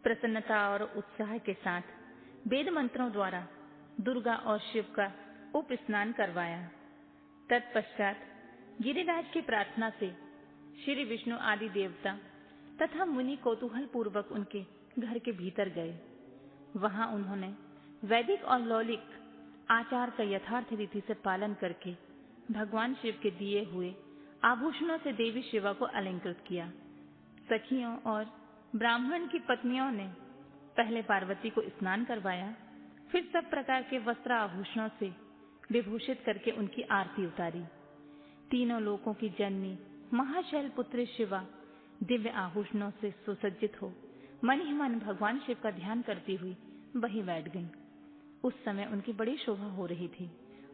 प्रसन्नता और उत्साह के साथ वेद मंत्रों द्वारा दुर्गा और शिव का उपस्नान करवाया। तत्पश्चात गिरिराज की प्रार्थना से श्री विष्णु आदि देवता तथा मुनि कौतूहल पूर्वक उनके घर के भीतर गए। वहां उन्होंने वैदिक और लौकिक आचार का यथार्थ रीति से पालन करके भगवान शिव के दिए हुए आभूषणों से देवी शिवा को अलंकृत किया। सखियों और ब्राह्मण की पत्नियों ने पहले पार्वती को स्नान करवाया, फिर सब प्रकार के वस्त्र आभूषणों से विभूषित करके उनकी आरती उतारी। तीनों लोकों की जननी महाशैल पुत्री शिवा दिव्य आभूषणों से सुसज्जित हो मन ही मन भगवान शिव का ध्यान करती हुई वहीं बैठ गईं। उस समय उनकी बड़ी शोभा हो रही थी।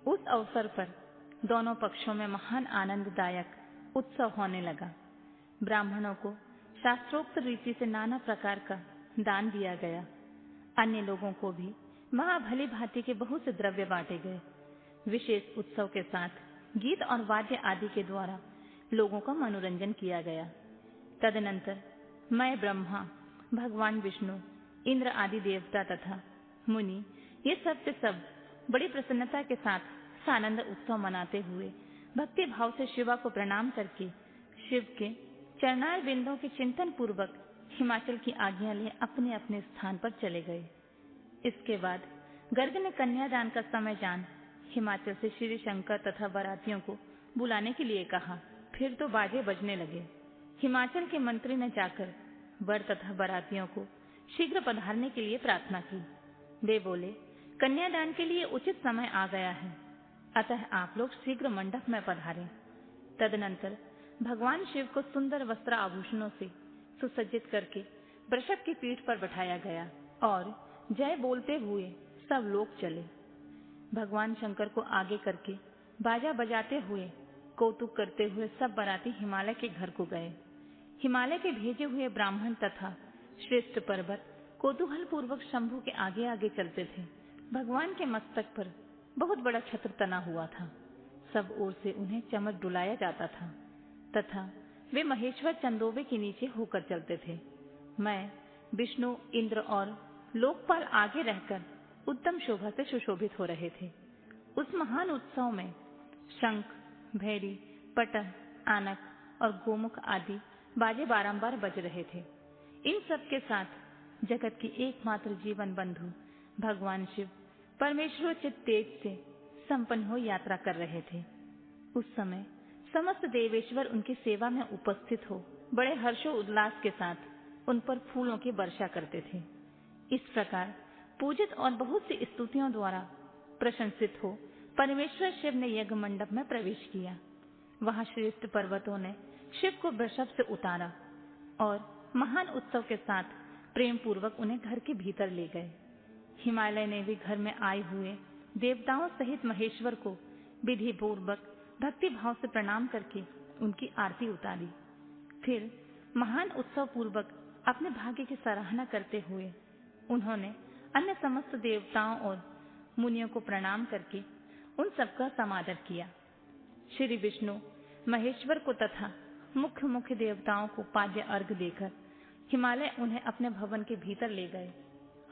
उस अवसर पर दोनों पक्षों में महान आनंददायक उत्सव होने लगा। ब्राह्मणों को शास्त्रोक्त रीति से नाना प्रकार का दान दिया गया। अन्य लोगों को भी वहां भली भांति के बहुत से द्रव्य बांटे गए। विशेष उत्सव के साथ गीत और वाद्य आदि के द्वारा लोगों का मनोरंजन किया गया। तदनंतर मैं ब्रह्मा, भगवान विष्णु, इंद्र आदि देवता तथा मुनि ये सब के सब बड़ी प्रसन्नता के साथ सानंद उत्सव मनाते हुए भक्ति भाव से शिवा को प्रणाम करके शिव के चरणार बिंदों के चिंतन पूर्वक हिमाचल की आज्ञा लिए अपने अपने स्थान पर चले गए। इसके बाद गर्ग ने कन्यादान का समय जान हिमाचल से श्री शंकर तथा बारातियों को बुलाने के लिए कहा। फिर तो बाजे बजने लगे। हिमाचल के मंत्री ने जाकर वर तथा बारातियों को शीघ्र पधारने के लिए प्रार्थना की। वे बोले, कन्यादान के लिए उचित समय आ गया है, अतः आप लोग शीघ्र मंडप में पधारें। तदनंतर भगवान शिव को सुंदर वस्त्र आभूषणों से सुसज्जित करके वृषभ की पीठ पर बैठाया गया और जय बोलते हुए सब लोग चले। भगवान शंकर को आगे करके बाजा बजाते हुए कौतुक करते हुए सब बाराती हिमालय के घर को गए। हिमालय के भेजे हुए ब्राह्मण तथा श्रेष्ठ पर्वत कौतूहल पूर्वक शंभु के आगे आगे चलते थे। भगवान के मस्तक पर बहुत बड़ा छत्र तना हुआ था। सब ओर से उन्हें चमक डुलाया जाता था तथा वे महेश्वर चंदोबे के नीचे होकर चलते थे। मैं, विष्णु, इंद्र और लोकपाल आगे रहकर उत्तम शोभा से सुशोभित हो रहे थे। उस महान उत्सव में शंख, भैरी, पटह, आनक और गोमुख आदि बाजे बारंबार बज रहे थे। इन सब के साथ जगत की एकमात्र जीवन बंधु भगवान शिव परमेश्वरोचित तेज से संपन्न हो यात्रा कर रहे थे। उस समय समस्त देवेश्वर उनकी सेवा में उपस्थित हो बड़े हर्षो उल्लास के साथ उन पर फूलों की वर्षा करते थे। इस प्रकार पूजित और बहुत सी स्तुतियों द्वारा प्रशंसित हो परमेश्वर शिव ने यज्ञ मंडप में प्रवेश किया। वहां श्रेष्ठ पर्वतों ने शिव को वृषभ से उतारा और महान उत्सव के साथ प्रेम पूर्वक उन्हें घर के भीतर ले गए। हिमालय ने भी घर में आए हुए देवताओं सहित महेश्वर को विधि पूर्वक भक्ति भाव से प्रणाम करके उनकी आरती उतारी। फिर महान उत्सव पूर्वक अपने भाग्य की सराहना करते हुए उन्होंने अन्य समस्त देवताओं और मुनियों को प्रणाम करके उन सबका समादर किया। श्री विष्णु महेश्वर को तथा मुख्य मुख्य देवताओं को पाद्य अर्घ देकर हिमालय उन्हें अपने भवन के भीतर ले गए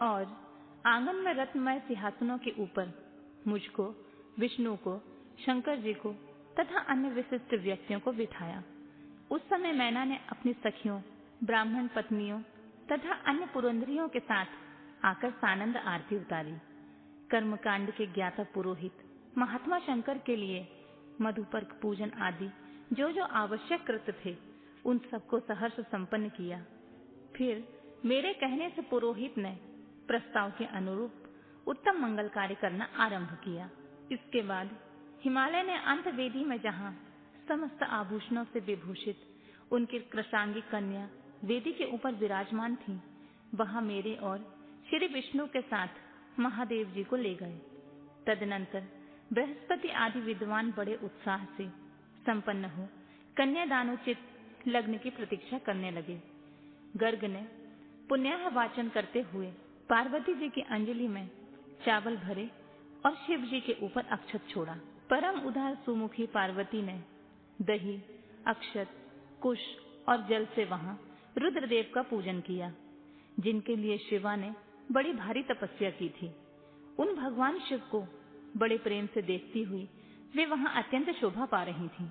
और आंगन में रत्नमय सिंहासनों के ऊपर मुझको, विष्णु को, शंकर जी को तथा अन्य विशिष्ट व्यक्तियों को बिठाया। उस समय मैना ने अपनी सखियों, ब्राह्मण पत्नियों तथा अन्य पुरंदरियों के साथ आकर सानंद आरती उतारी। कर्मकांड के ज्ञाता पुरोहित महात्मा शंकर के लिए मधुपर्क पूजन आदि जो जो आवश्यक कृत्य थे उन सबको सहर्ष संपन्न किया। फिर मेरे कहने से पुरोहित ने प्रस्ताव के अनुरूप उत्तम मंगल कार्य करना आरंभ किया। इसके बाद हिमालय ने अंत वेदी में जहाँ समस्त आभूषणों से विभूषित उनकी कृशांगी कन्या वेदी के ऊपर विराजमान थी, वहां मेरे और श्री विष्णु के साथ महादेव जी को ले गए। तदनंतर बृहस्पति आदि विद्वान बड़े उत्साह से संपन्न हो कन्यादानोचित लग्न की प्रतीक्षा करने लगे। गर्ग ने पुण्याह वाचन करते हुए पार्वती जी की अंजलि में चावल भरे और शिव जी के ऊपर अक्षत छोड़ा। परम उदार सुमुखी पार्वती ने दही, अक्षत, कुश और जल से वहां रुद्रदेव का पूजन किया, जिनके लिए शिवा ने बड़ी भारी तपस्या की थी। उन भगवान शिव को बड़े प्रेम से देखती हुई वे वहां अत्यंत शोभा पा रही थीं।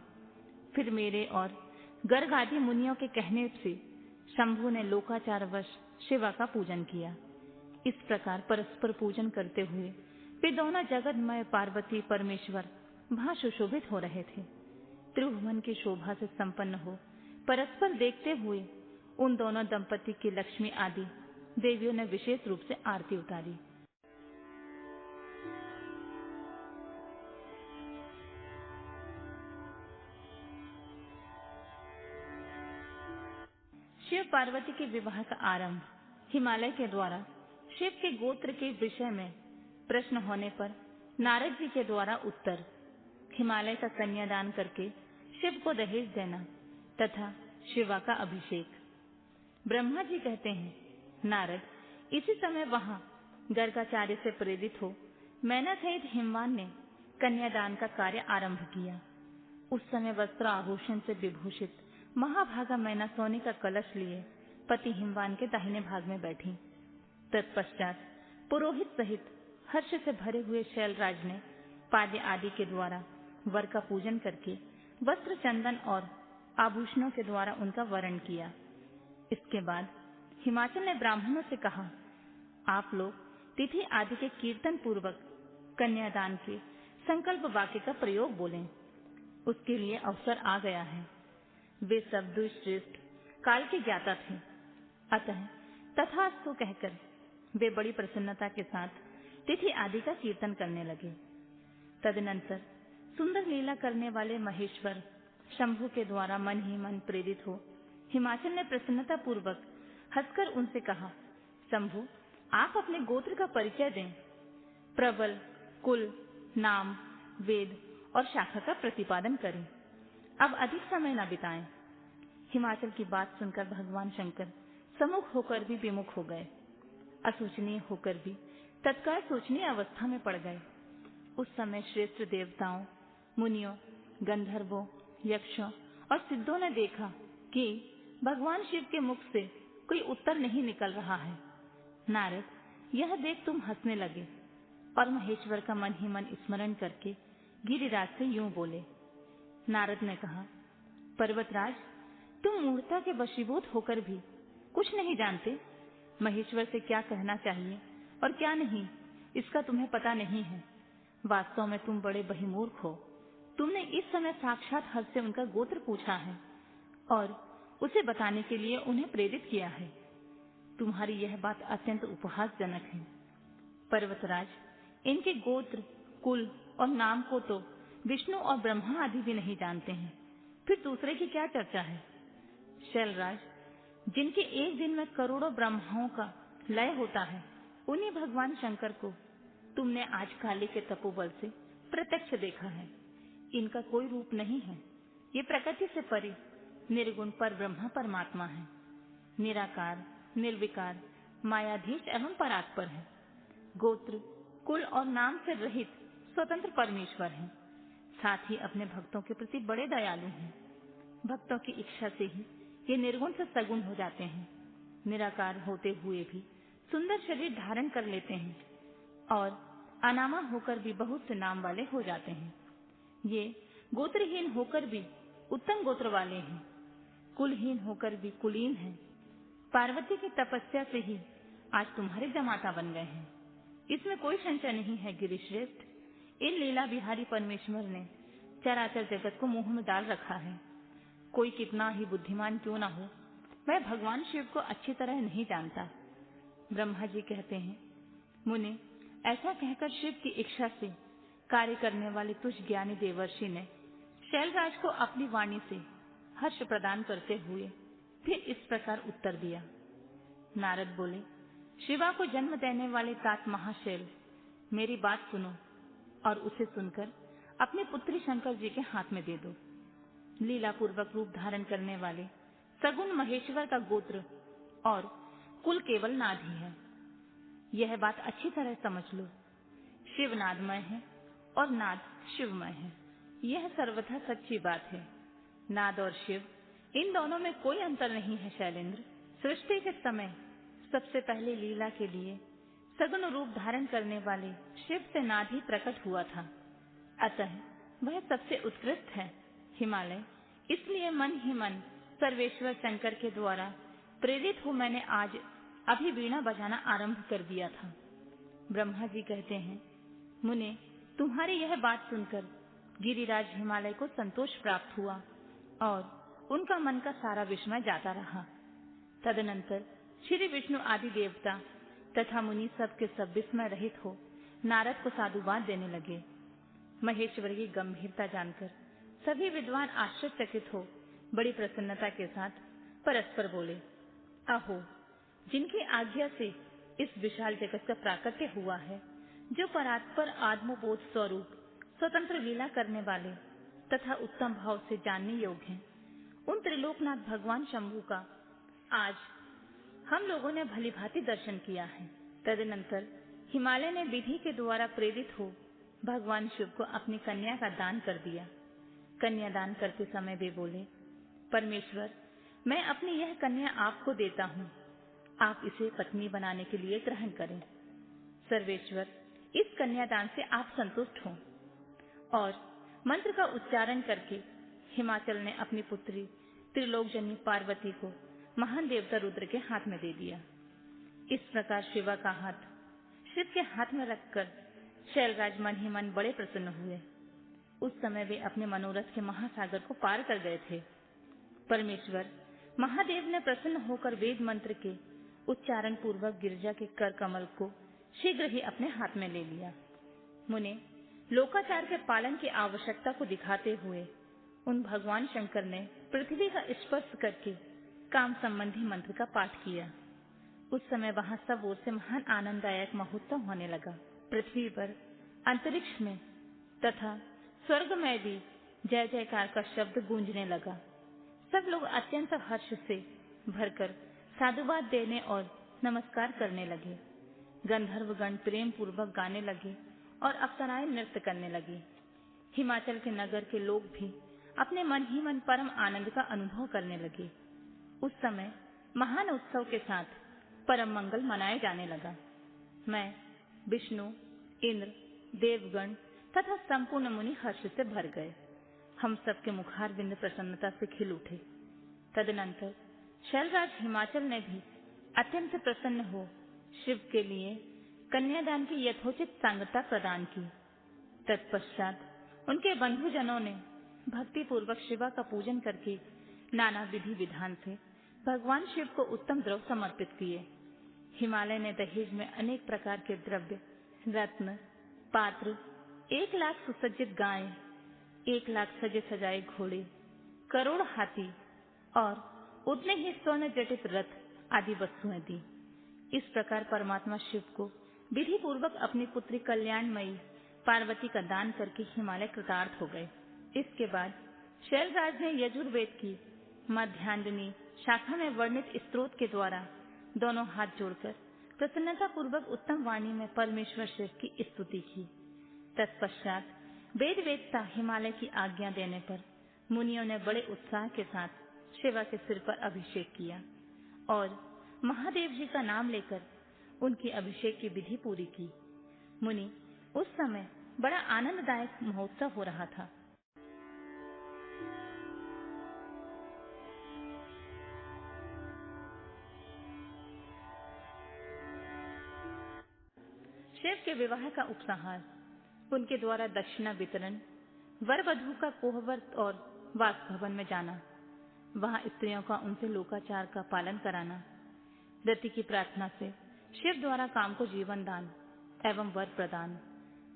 फिर मेरे और गर्ग आदि मुनियों के कहने से शंभु ने लोकाचारवश शिवा का पूजन किया। इस प्रकार परस्पर पूजन करते हुए वे दोनों जगतमय पार्वती परमेश्वर वहां सुशोभित हो रहे थे। त्रिभुवन की शोभा से संपन्न हो परस्पर देखते हुए उन दोनों दंपति की लक्ष्मी आदि देवियों ने विशेष रूप से आरती उतारी। शिव पार्वती के विवाह का आरंभ। हिमालय के द्वारा शिव के गोत्र के विषय में प्रश्न होने पर नारद जी के द्वारा उत्तर। हिमालय का कन्यादान करके शिव को दहेज देना तथा शिवा का अभिषेक। ब्रह्मा जी कहते हैं, नारद, इसी समय वहां गर्गाचार्य से प्रेरित हो मैना सहित हिमवान ने कन्यादान का कार्य आरंभ किया। उस समय वस्त्र आभूषण से विभूषित महाभागा मैना सोने का कलश लिए पति हिमवान के दाहिने भाग में बैठी। तत्पश्चात पुरोहित सहित हर्ष से भरे हुए शैलराज ने पाद्य आदि के द्वारा वर का पूजन करके वस्त्र, चंदन और आभूषणों के द्वारा उनका वरण किया। इसके बाद हिमाचल ने ब्राह्मणों से कहा, आप लोग तिथि आदि के कीर्तन पूर्वक कन्यादान के संकल्प वाक्य का प्रयोग बोलें। उसके लिए अवसर आ गया है। वे सब दुष्श्रेष्ठ काल के ज्ञाता थे, अतः तथास्तु कहकर वे बड़ी प्रसन्नता के साथ तिथि आदि का कीर्तन करने लगे। तदनंतर सुंदर लीला करने वाले महेश्वर शंभु के द्वारा मन ही मन प्रेरित हो हिमाचल ने प्रसन्नता पूर्वक हंसकर उनसे कहा, शंभु, आप अपने गोत्र का परिचय दें। प्रबल, कुल, नाम, वेद और शाखा का प्रतिपादन करें। अब अधिक समय न बिताएं। हिमाचल की बात सुनकर भगवान शंकर सम्मुख होकर भी विमुख हो गए, असोचनीय होकर भी तत्काल सोचनीय अवस्था में पड़ गए। उस समय श्रेष्ठ देवताओं, मुनियों, गंधर्वों, यक्षों और सिद्धों ने देखा कि भगवान शिव के मुख से कोई उत्तर नहीं निकल रहा है। नारद, यह देख तुम हंसने लगे और महेश्वर का मन ही मन स्मरण करके गिरिराज से यूं बोले। नारद ने कहा, पर्वतराज, तुम मूर्खता के वशीभूत होकर भी कुछ नहीं जानते। महेश्वर से क्या कहना चाहिए और क्या नहीं, इसका तुम्हें पता नहीं है। वास्तव में तुम बड़े बहिर्मूर्ख हो। तुमने इस समय साक्षात हर से उनका गोत्र पूछा है और उसे बताने के लिए उन्हें प्रेरित किया है। तुम्हारी यह बात अत्यंत उपहासजनक है। पर्वतराज, इनके गोत्र, कुल और नाम को तो विष्णु और ब्रह्मा आदि भी नहीं जानते हैं, फिर दूसरे की क्या चर्चा है। शैलराज, जिनके एक दिन में करोड़ों ब्रह्माओं का लय होता है, उन्हीं भगवान शंकर को तुमने आज काली के तपोबल से प्रत्यक्ष देखा है। इनका कोई रूप नहीं है। ये प्रकृति से परे निर्गुण पर ब्रह्मा परमात्मा है। निराकार, निर्विकार, मायाधीश एवं परात्पर है। गोत्र, कुल और नाम से रहित स्वतंत्र परमेश्वर है। साथ ही अपने भक्तों के प्रति बड़े दयालु हैं। भक्तों की इच्छा से ही ये निर्गुण से सगुण हो जाते हैं। निराकार होते हुए भी सुंदर शरीर धारण कर लेते हैं और अनामा होकर भी बहुत से नाम वाले हो जाते हैं। ये गोत्रहीन होकर भी उत्तम गोत्र वाले हैं। कुलहीन होकर भी कुलीन हैं। पार्वती की तपस्या से ही आज तुम्हारे जमाता बन गए हैं। इसमें कोई संशय नहीं है गिरिश्रेष्ठ। इन लीला बिहारी परमेश्वर ने चराचर जगत को मुंह में डाल रखा है। कोई कितना ही बुद्धिमान क्यों न हो, वह भगवान शिव को अच्छी तरह नहीं जानता। ब्रह्मा जी कहते हैं, मुने, ऐसा कहकर शिव की इच्छा से कार्य करने वाले तुझ ज्ञानी देवर्षि ने शैलराज को अपनी वाणी से हर्ष प्रदान करते हुए फिर इस प्रकार उत्तर दिया। नारद बोले, शिवा को जन्म देने वाले तात महाशैल, मेरी बात सुनो और उसे सुनकर अपनी पुत्री शंकर जी के हाथ में दे दो। लीला पूर्वक रूप धारण करने वाले सगुण महेश्वर का गोत्र और कुल केवल नाद ही है। यह बात अच्छी तरह समझ लो। शिव नादमय है और नाद शिवमय है। यह सर्वथा सच्ची बात है। नाद और शिव, इन दोनों में कोई अंतर नहीं है शैलेंद्र। सृष्टि के समय सबसे पहले लीला के लिए सगुण रूप धारण करने वाले शिव से नाद ही प्रकट हुआ था। अतः वह सबसे उत्कृष्ट है। हिमालय, इसलिए मन ही मन सर्वेश्वर शंकर के द्वारा प्रेरित हो मैंने आज अभी वीणा बजाना आरंभ कर दिया था। ब्रह्मा जी कहते हैं, मुने, तुम्हारी यह बात सुनकर गिरिराज हिमालय को संतोष प्राप्त हुआ और उनका मन का सारा विस्मय जाता रहा। तदनंतर श्री विष्णु आदि देवता तथा मुनि सब के सब विस्मय रहित हो नारद को साधुवाद देने लगे। महेश्वर की गंभीरता जानकर सभी विद्वान आश्चर्यचकित हो बड़ी प्रसन्नता के साथ परस्पर बोले, अहो, जिनकी आज्ञा से इस विशाल जगत का प्राकट्य हुआ है, जो परात्पर आत्मबोध स्वरूप स्वतंत्र लीला करने वाले तथा उत्तम भाव से जानने योग्य हैं, उन त्रिलोकनाथ भगवान शंभु का आज हम लोगों ने भली भांति दर्शन किया है। तदनंतर हिमालय ने विधि के द्वारा प्रेरित हो भगवान शिव को अपनी कन्या का दान कर दिया। कन्यादान करते समय वे बोले, परमेश्वर, मैं अपनी यह कन्या आपको देता हूँ, आप इसे पत्नी बनाने के लिए ग्रहण करें। सर्वेश्वर, इस कन्यादान से आप संतुष्ट हों। और मंत्र का उच्चारण करके हिमाचल ने अपनी पुत्री त्रिलोकजनी पार्वती को महान देवता रुद्र के हाथ में दे दिया। इस प्रकार शिवा का हाथ शिव के हाथ में रखकर शैलराज मन ही मन बड़े प्रसन्न हुए। उस समय वे अपने मनोरथ के महासागर को पार कर गए थे। परमेश्वर महादेव ने प्रसन्न होकर वेद मंत्र के उच्चारण पूर्वक गिरजा के कर कमल को शीघ्र ही अपने हाथ में ले लिया। मुने, लोकाचार के पालन की आवश्यकता को दिखाते हुए उन भगवान शंकर ने पृथ्वी का स्पर्श करके काम संबंधी मंत्र का पाठ किया। उस समय वहां सब ओर से महान आनंददायक महोत्सव होने लगा। पृथ्वी पर, अंतरिक्ष में तथा स्वर्ग में भी जय जयकार का शब्द गूंजने लगा। सब लोग अत्यंत हर्ष से भरकर साधुवाद देने और नमस्कार करने लगे। गंधर्वगण प्रेम पूर्वक गाने लगे और अप्सराएं नृत्य करने लगी। हिमाचल के नगर के लोग भी अपने मन ही मन परम आनंद का अनुभव करने लगे। उस समय महान उत्सव के साथ परम मंगल मनाया जाने लगा। मैं, विष्णु, इंद्र, देवगण तथा संपूर्ण मुनि हर्ष से भर गए। हम सबके मुखारविंद प्रसन्नता से खिल उठे। तदनंतर शैलराज हिमाचल ने भी अत्यंत प्रसन्न हो शिव के लिए कन्यादान की यथोचित सांगता प्रदान की। तत्पश्चात उनके बंधुजनों ने भक्ति पूर्वक शिवा का पूजन करके नाना विधि विधान से भगवान शिव को उत्तम द्रव्य समर्पित किए। हिमालय ने दहेज में अनेक प्रकार के द्रव्य, रत्न, पात्र, 1,00,000 सुसज्जित गायें, 1,00,000 सजे सजाए घोड़े, करोड़ हाथी और उतने ही स्वर्ण जटित रथ आदि वस्तुएं दी। इस प्रकार परमात्मा शिव को विधि पूर्वक अपनी पुत्री कल्याणमयी पार्वती का दान करके हिमालय कृतार्थ हो गए। इसके बाद शैलराज ने यजुर्वेद की मध्यांजनी शाखा में वर्णित स्तोत्र के द्वारा दोनों हाथ जोड़कर प्रसन्नता पूर्वक उत्तम वाणी में परमेश्वर शिव की स्तुति की। तत्पश्चात वेद वेदता हिमालय की आज्ञा देने पर मुनियों ने बड़े उत्साह के साथ शिवा के सिर पर अभिषेक किया और महादेव जी का नाम लेकर उनकी अभिषेक की विधि पूरी की। मुनि उस समय बड़ा आनंददायक महोत्सव हो रहा था। शिव के विवाह का उपसंहार, उनके द्वारा दक्षिणा वितरण, वर वधू का कोहवर्त और वास भवन में जाना, वहां स्त्रियों का उनसे लोकाचार का पालन कराना, रति की प्रार्थना से शिव द्वारा काम को जीवन दान एवं वर प्रदान,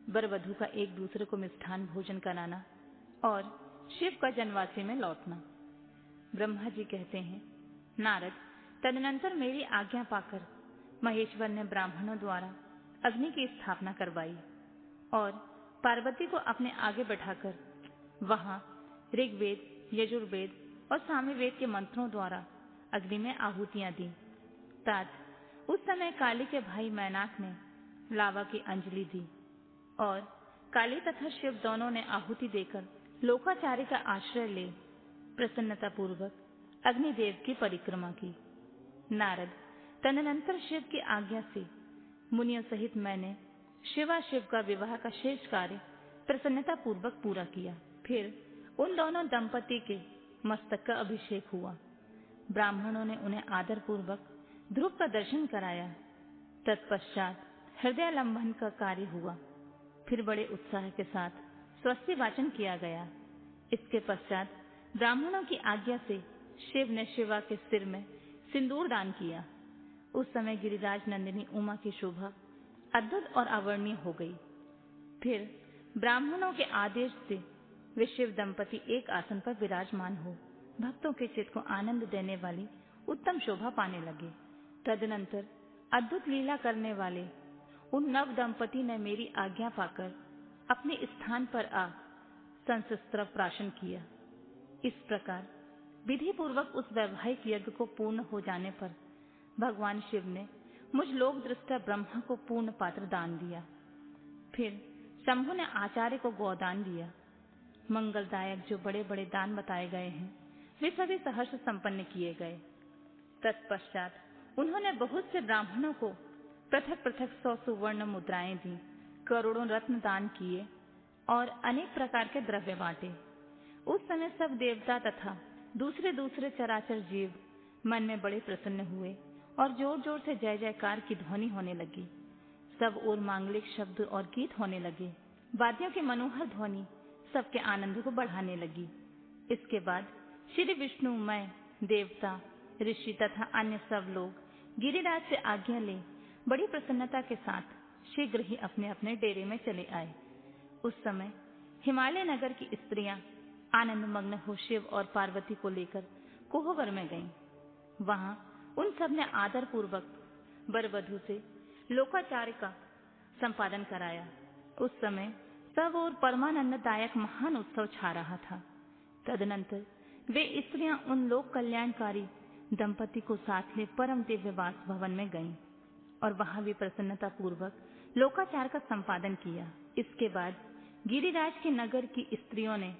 वर वधू का एक दूसरे को मिष्ठान भोजन कराना और शिव का जनवासी में लौटना। ब्रह्मा जी कहते हैं, नारद, तदनंतर मेरी आज्ञा पाकर महेश्वर ने ब्राह्मणों द्वारा अग्नि की स्थापना करवाई और पार्वती को अपने आगे बैठाकर वहां ऋग्वेद, यजुर्वेद और सामवेद के मंत्रों द्वारा अग्नि में आहुतियां दी। तात उस समय काली के भाई मैनाक ने लावा की अंजलि दी और काली तथा शिव दोनों ने आहुति देकर लोकाचार्य का आश्रय ले प्रसन्नता पूर्वक अग्निदेव की परिक्रमा की। नारद, तदनंतर शिव की आज्ञा से मुनियों सहित मैंने शिवा शिव का विवाह का शेष कार्य प्रसन्नता पूर्वक पूरा किया। फिर उन दोनों दंपति के मस्तक का अभिषेक हुआ। ब्राह्मणों ने उन्हें आदर पूर्वक ध्रुव का दर्शन कराया। तत्पश्चात हृदयालंबन का कार्य हुआ। फिर बड़े उत्साह के साथ स्वस्ति वाचन किया गया। इसके पश्चात ब्राह्मणों की आज्ञा से शिव ने शिवा के सिर में सिंदूर दान किया। उस समय गिरिराज नंदिनी उमा की शोभा अद्भुत और अवर्णनीय हो गई। फिर ब्राह्मणों के आदेश से वे शिव दंपति एक आसन पर विराजमान हो भक्तों के चित्त को आनंद देने वाली उत्तम शोभा पाने लगे। तदनंतर अद्भुत लीला करने वाले उन नव दंपति ने मेरी आज्ञा पाकर अपने स्थान पर आ संशस्त्र प्राशन किया। इस प्रकार विधि पूर्वक उस वैवाहिक यज्ञ को पूर्ण हो जाने पर भगवान शिव ने मुझ लोक दृष्टा ब्रह्मा को पूर्ण पात्र दान दिया। फिर शंभु ने आचार्य को गोदान दिया। मंगलदायक जो बड़े बड़े दान बताए गए हैं वे सभी सहर्ष संपन्न किए गए। तत्पश्चात उन्होंने बहुत से ब्राह्मणों को पृथक पृथक 100 सुवर्ण मुद्राएं दी, करोड़ों रत्न दान किए और अनेक प्रकार के द्रव्य बांटे। उस समय सब देवता तथा दूसरे दूसरे चराचर जीव मन में बड़े प्रसन्न हुए और जोर जोर से जय जयकार की ध्वनि होने लगी। सब ओर मांगलिक शब्द और गीत होने लगे। वाद्यों की मनोहर ध्वनि सबके आनंद को बढ़ाने लगी। इसके बाद श्री विष्णु, मैं, देवता, ऋषि तथा अन्य सब लोग गिरिराज से आज्ञा ले बड़ी प्रसन्नता के साथ शीघ्र ही अपने अपने डेरे में चले आए। उस समय हिमालय नगर की स्त्रियां आनंद मग्न हो शिव और पार्वती को लेकर कोहबर में गईं। वहां उन सब ने आदर पूर्वक वर वधू से लोकाचार्य का संपादन कराया। उस समय सब और परमानंददायक महान उत्सव छा रहा था। तदनंतर वे स्त्रियां उन लोक कल्याणकारी दंपति को साथ ले परम दिव्य वास भवन में गईं और वहां भी प्रसन्नता पूर्वक लोकाचार का संपादन किया। इसके बाद गिरिराज के नगर की स्त्रियों ने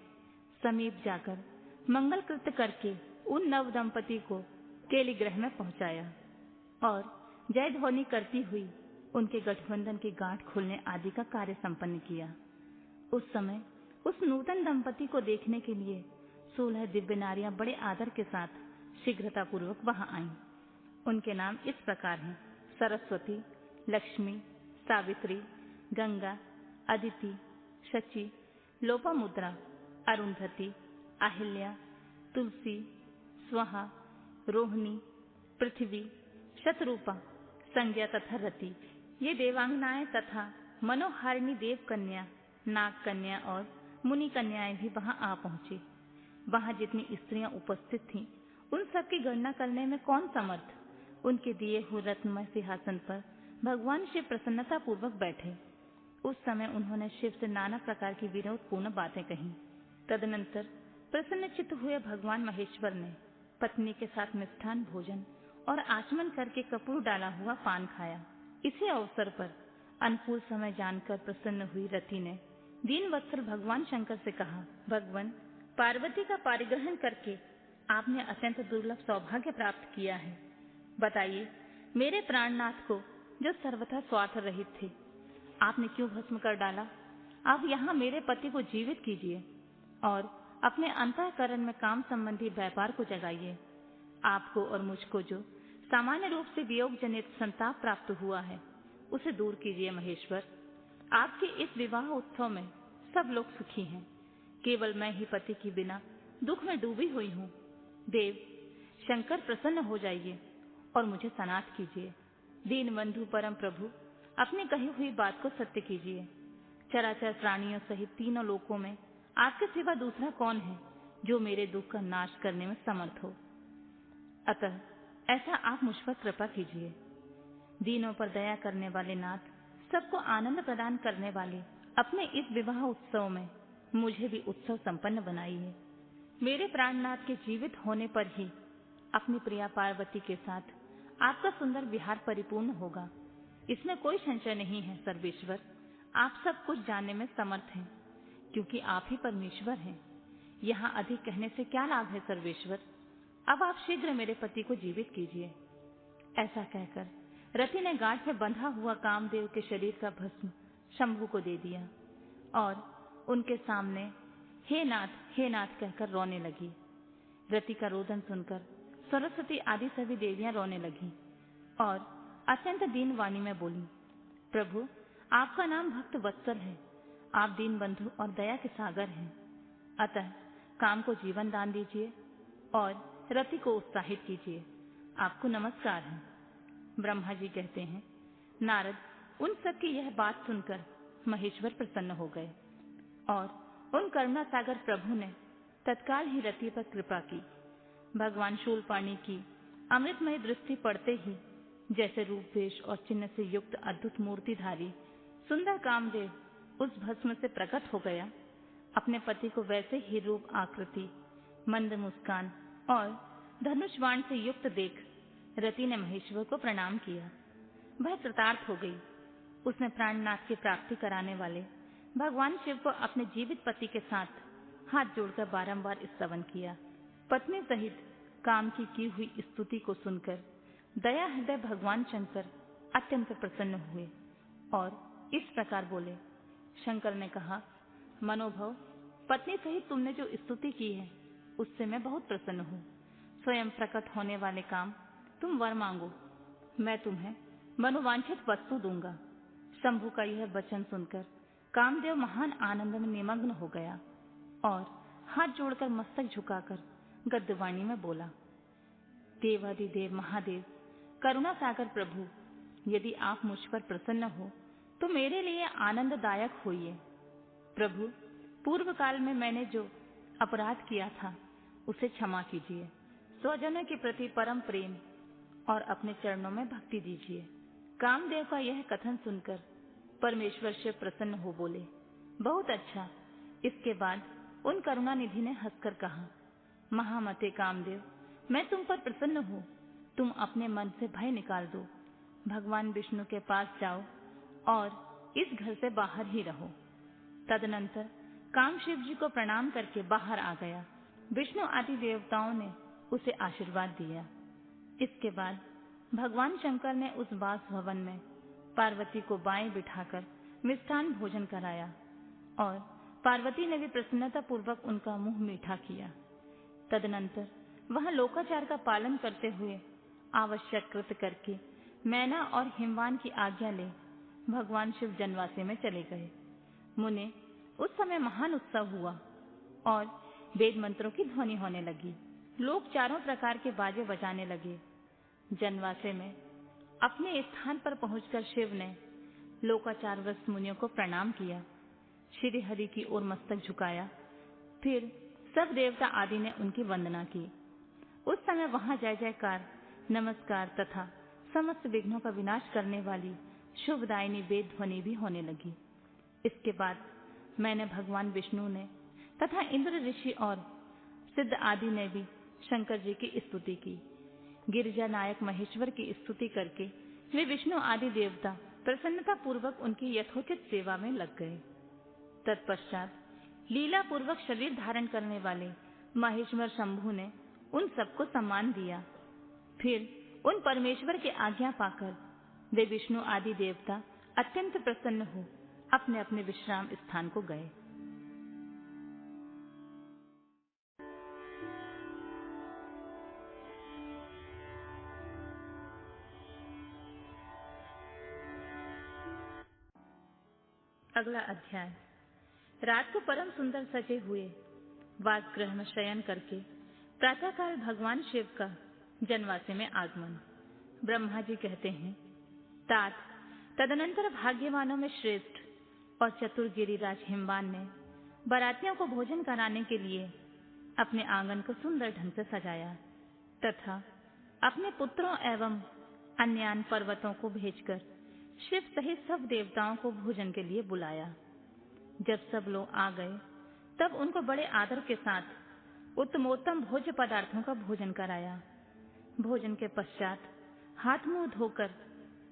समीप जाकर मंगल कृत्य करके उन नव दंपति को केली गृह में पहुंचाया और जय ध्वनि करती हुई उनके गठबंधन की गांठ खोलने आदि का कार्य संपन्न किया। उस समय उस नूतन दंपति को देखने के लिए 16 दिव्य नारियां बड़े आदर के साथ शीघ्रता पूर्वक वहां आईं। उनके नाम इस प्रकार हैं: सरस्वती, लक्ष्मी, सावित्री, गंगा, अदिति, शची, लोपामुद्रा, अरुंधति, अहिल्या, तुलसी, स्वाहा, रोहिणी, पृथ्वी, शतरूपा, संज्ञा तथा रति, ये देवांगनाएं तथा मनोहारिणी देव कन्या, नाग कन्या और मुनि कन्याएं भी वहां आ पहुंची। वहां जितनी स्त्रियां उपस्थित थीं, उन सब की गणना करने में कौन समर्थ। उनके दिए हुए रत्नमय सिंहासन पर भगवान शिव प्रसन्नता पूर्वक बैठे। उस समय उन्होंने शिव से नाना प्रकार की विनोदपूर्ण बातें कही। तदनंतर प्रसन्नचित्त हुए भगवान महेश्वर ने पत्नी के साथ मिष्ठान भोजन और आचमन करके कपूर डाला हुआ पान खाया। इसी अवसर पर अनुकूल समय जानकर प्रसन्न हुई रति ने दीन वत्सल भगवान शंकर से कहा, भगवान, पार्वती का पारिग्रहण करके आपने अत्यंत दुर्लभ सौभाग्य प्राप्त किया है। बताइए, मेरे प्राणनाथ को जो सर्वथा स्वार्थ रहित थे, आपने क्यों भस्म कर डाला? अब यहाँ मेरे पति को जीवित कीजिए और अपने अंतःकरण में काम संबंधी व्यापार को जगाइए। आपको और मुझको जो सामान्य रूप से वियोग जनित संताप प्राप्त हुआ है, उसे दूर कीजिए महेश्वर। आपके इस विवाह उत्सव में सब लोग सुखी हैं, केवल मैं ही पति की बिना दुख में डूबी हुई हूँ। देव शंकर, प्रसन्न हो जाइए और मुझे सनाथ कीजिए। दीन बंधु परम प्रभु, अपनी कही हुई बात को सत्य कीजिए। चराचर प्राणियों सहित तीनों लोकों में आपके सिवा दूसरा कौन है जो मेरे दुख का नाश करने में समर्थ हो। अतः ऐसा आप मुझ पर कृपा कीजिए। दीनों पर दया करने वाले नाथ, सबको आनंद प्रदान करने वाले, अपने इस विवाह उत्सव में मुझे भी उत्सव संपन्न बनाइए। मेरे प्राणनाथ के जीवित होने पर ही अपनी प्रिया पार्वती के साथ आपका सुंदर विहार परिपूर्ण होगा। इसमें कोई संशय नहीं है सर्वेश्वर। आप सब कुछ जानने में समर्थ हैं, क्योंकि आप ही परमेश्वर हैं। यहाँ अधिक कहने से क्या लाभ है सर्वेश्वर। अब आप शीघ्र मेरे पति को जीवित कीजिए। ऐसा कहकर रति ने गांठ में बंधा हुआ कामदेव के शरीर का भस्म शंभू को दे दिया और उनके सामने हे नाथ कहकर रोने लगी। रति का रोदन सुनकर सरस्वती आदि सभी देवियां रोने लगी और अत्यंत दीन वाणी में बोली, प्रभु, आपका नाम भक्त वत्सल है। आप दीन बंधु और दया के सागर हैं। अतः काम को जीवन दान दीजिए और रति को उत्साहित कीजिए। आपको नमस्कार है। ब्रह्मा जी कहते हैं, नारद उन सब की यह बात सुनकर महेश्वर प्रसन्न हो गए और उन करुणा सागर प्रभु ने तत्काल ही रति पर कृपा की। भगवान शूलपाणी की अमृतमय दृष्टि पड़ते ही जैसे रूप वेश और चिन्ह से युक्त अद्भुत मूर्तिधारी सुंदर कामदेव उस भस्म से प्रकट हो गया, अपने पति को वैसे ही रूप आकृति, मंद मुस्कान और धनुष बाण से युक्त देख रति ने महेश्वर को प्रणाम किया। वह कृतार्थ हो गई। उसने प्राणनाथ की प्राप्ति कराने वाले भगवान शिव को अपने जीवित पति के साथ हाथ जोड़कर बारंबार स्तवन किया। पत्नी सहित काम की हुई स्तुति को सुनकर दया हृदय भगवान शंकर अत्यंत प्रसन्न हुए और इस प्रकार बोले। शंकर ने कहा, मनोभव, पत्नी सहित तुमने जो स्तुति की है उससे मैं बहुत प्रसन्न हूँ। स्वयं प्रकट होने वाले काम, तुम वर मांगो, मैं तुम्हें मनोवांछित वस्तु दूंगा। शंभु का यह वचन सुनकर कामदेव महान आनंद में निमग्न हो गया और हाथ जोड़कर मस्तक झुकाकर गद्यवाणी में बोला, देवादिदेव महादेव, करुणा सागर प्रभु, यदि आप मुझ पर प्रसन्न हो तो मेरे लिए आनंददायक होइए। प्रभु, पूर्व काल में मैंने जो अपराध किया था उसे क्षमा कीजिए। स्वजनों के प्रति परम प्रेम और अपने चरणों में भक्ति दीजिए। कामदेव का यह कथन सुनकर परमेश्वर शिव प्रसन्न हो बोले, बहुत अच्छा। इसके बाद उन करुणा निधि ने हंसकर कहा, महामते कामदेव, मैं तुम पर प्रसन्न हूँ। तुम अपने मन से भय निकाल दो, भगवान विष्णु के पास जाओ और इस घर से बाहर ही रहो। तदनंतर काम शिव जी को प्रणाम करके बाहर आ गया। विष्णु आदि देवताओं ने उसे आशीर्वाद दिया। इसके बाद भगवान शंकर ने उस वास भवन में पार्वती को बाएं बिठाकर मिष्ठान भोजन कराया और पार्वती ने भी प्रसन्नता पूर्वक उनका मुंह मीठा किया। तदनंतर वह लोकाचार का पालन करते हुए आवश्यक कृत्य करके मैना और हिमवान की आज्ञा ले भगवान शिव जनवासे में चले गए। मुने उस समय महान उत्सव हुआ और वेद मंत्रों की ध्वनि होने लगी। लोग चारों प्रकार के बाजे बजाने लगे। जनवासे में अपने स्थान पर पहुंचकर शिव ने लोकाचारग्रस्त मुनियों को प्रणाम किया, श्री हरि की ओर मस्तक झुकाया। फिर सब देवता आदि ने उनकी वंदना की। उस समय वहां जय जयकार, नमस्कार तथा समस्त विघ्नों का विनाश करने वाली शुभदायिनी वेद ध्वनि भी होने लगी। इसके बाद मैंने भगवान विष्णु ने तथा इंद्र ऋषि और सिद्ध आदि ने भी शंकर जी की स्तुति की। गिरिजा नायक महेश्वर की स्तुति करके वे विष्णु आदि देवता प्रसन्नता पूर्वक उनकी यथोचित सेवा में लग गए। तत्पश्चात लीला पूर्वक शरीर धारण करने वाले महेश्वर शंभु ने उन सबको सम्मान दिया। फिर उन परमेश्वर की आज्ञा पाकर वे विष्णु आदि देवता अत्यंत प्रसन्न हो अपने अपने विश्राम स्थान को गए। अगला अध्याय। रात को परम सुंदर सजे हुए वासगृह में शयन करके प्रातःकाल भगवान शिव का जनवासे में आगमन। ब्रह्मा जी कहते हैं, तात तदनंतर भाग्यवानों में श्रेष्ठ और चतुर गिरिराज हिमवान ने बारातियों को भोजन कराने के लिए अपने आंगन को सुंदर ढंग से सजाया तथा अपने पुत्रों एवं अन्यान पर्वतों को भेजकर शिव सहित सब देवताओं को भोजन के लिए बुलाया। जब सब लोग आ गए तब उनको बड़े आदर के साथ उत्तमोत्तम भोज्य पदार्थों का भोजन कराया। भोजन के पश्चात हाथ मुंह धोकर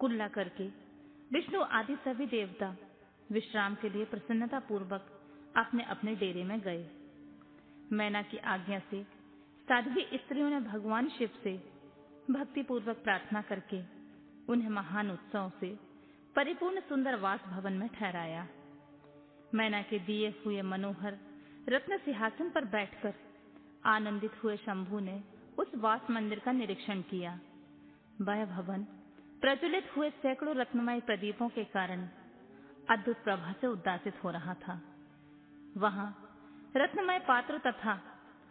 कुल्ला करके विष्णु आदि सभी देवता विश्राम के लिए प्रसन्नता पूर्वक अपने अपने डेरे में गए। मैना की आज्ञा से साध्वी स्त्रियों ने भगवान शिव से भक्ति पूर्वक प्रार्थना करके उन्हें महान उत्सव से परिपूर्ण सुंदर वास भवन में ठहराया। मैना के दिए हुए मनोहर रत्न सिंहासन पर बैठकर आनंदित हुए शंभु ने उस वास मंदिर का निरीक्षण किया। वह भवन प्रज्वलित हुए सैकड़ों रत्नमय प्रदीपों के कारण अद्भुत प्रभा से उद्दासित हो रहा था। वहां रत्नमय पात्र तथा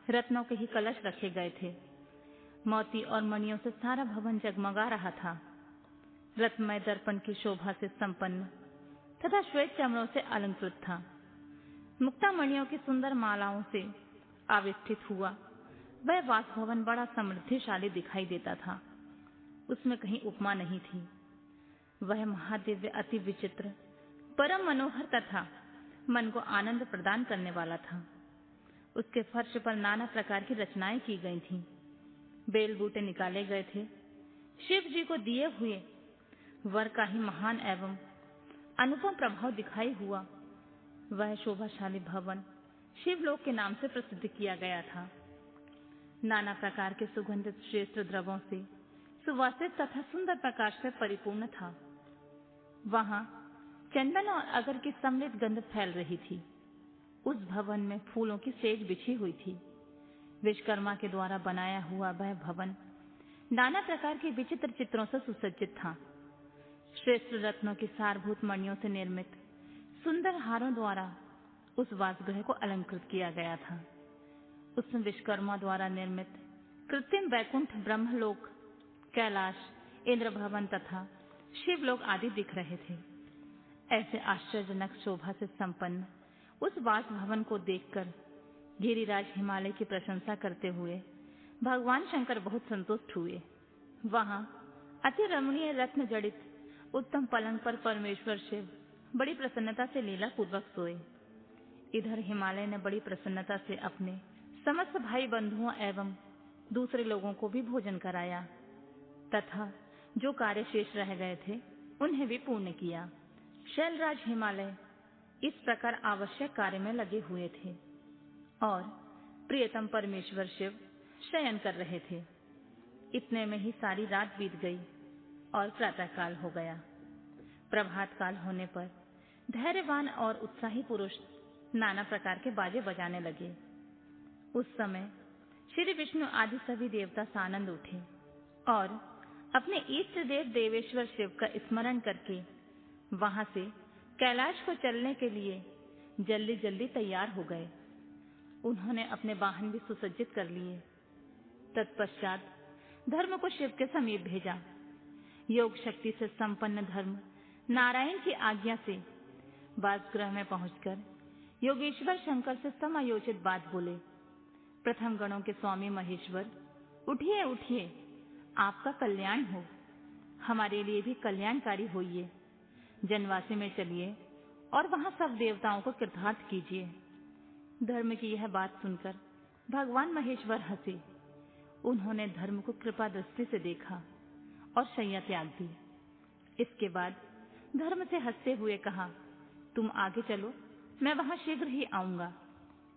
रत्नों के ही कलश रखे गए थे। मोती और मणियों से सारा भवन जगमगा रहा था। रत्नमय दर्पण की शोभा से संपन्न तथा श्वेत चमड़ों से अलंकृत था। मुक्ता मणियों की सुंदर मालाओं से आविष्ठित हुआ वह वासभवन बड़ा समृद्धिशाली दिखाई देता था। उसमें कहीं उपमा नहीं थी। वह महादिव्य, अति विचित्र, परम मनोहर तथा मन को आनंद प्रदान करने वाला था। उसके फर्श पर नाना प्रकार की रचनाएं की गई थीं। बेल बूटे निकाले गए थे। शिव जी को दिए हुए वर का ही महान एवं अनुपम प्रभाव दिखाई हुआ वह शोभाशाली भवन शिवलोक के नाम से प्रसिद्ध किया गया था। नाना प्रकार के सुगंधित श्रेष्ठ द्रव्यों से सुवासित तथा सुंदर प्रकाश से परिपूर्ण था। वहां चंदन और अगर की सम्मिलित गंध फैल रही थी। उस भवन में फूलों की सेज बिछी हुई थी। विश्वकर्मा के द्वारा बनाया हुआ वह भवन नाना प्रकार के विचित्र चित्रों से सुसज्जित था। श्रेष्ठ रत्नों की सारभूत मणियों से निर्मित सुंदर हारों द्वारा उस वासगृह को अलंकृत किया गया था। उसमें विश्वकर्मा द्वारा निर्मित कृत्रिम वैकुंठ, ब्रह्मलोक, कैलाश, इंद्र भवन तथा शिवलोक आदि दिख रहे थे। ऐसे आश्चर्यजनक शोभा से संपन्न उस वास भवन को देखकर गिरिराज हिमालय की प्रशंसा करते हुए भगवान शंकर बहुत संतुष्ट हुए। वहां अति रमणीय रत्न जड़ित उत्तम पलंग पर परमेश्वर शिव बड़ी प्रसन्नता से लीला पूर्वक सोए। इधर हिमालय ने बड़ी प्रसन्नता से अपने समस्त भाई बंधुओं एवं दूसरे लोगों को भी भोजन कराया तथा जो कार्य शेष रह गए थे उन्हें भी पूर्ण किया। शैलराज हिमालय इस प्रकार आवश्यक कार्य में लगे हुए थे और प्रियतम परमेश्वर शिव शयन कर रहे थे। इतने में ही सारी रात बीत गई और प्रातःकाल हो गया। प्रभात काल होने पर धैर्यवान और उत्साही पुरुष नाना प्रकार के बाजे बजाने लगे। उस समय श्री विष्णु आदि सभी देवता सानंद उठे और अपने इष्ट देव देवेश्वर शिव का स्मरण करके वहां से कैलाश को चलने के लिए जल्दी जल्दी तैयार हो गए। उन्होंने अपने वाहन भी सुसज्जित कर लिए। तत्पश्चात धर्म को शिव के समीप भेजा। योग शक्ति से संपन्न धर्म नारायण की आज्ञा से वासगृह में पहुंचकर योगेश्वर शंकर से समायोजित बात बोले। प्रथम गणों के स्वामी महेश्वर, उठिए उठिए, आपका कल्याण हो, हमारे लिए भी कल्याणकारी होइए। जनवासी में चलिए और वहां सब देवताओं को कृतार्थ कीजिए। धर्म की यह बात सुनकर भगवान महेश्वर हंसे। उन्होंने धर्म को कृपा दृष्टि से देखा और शैया त्याग दी। इसके बाद धर्म से हंसते हुए कहा, तुम आगे चलो, मैं वहां शीघ्र ही आऊंगा,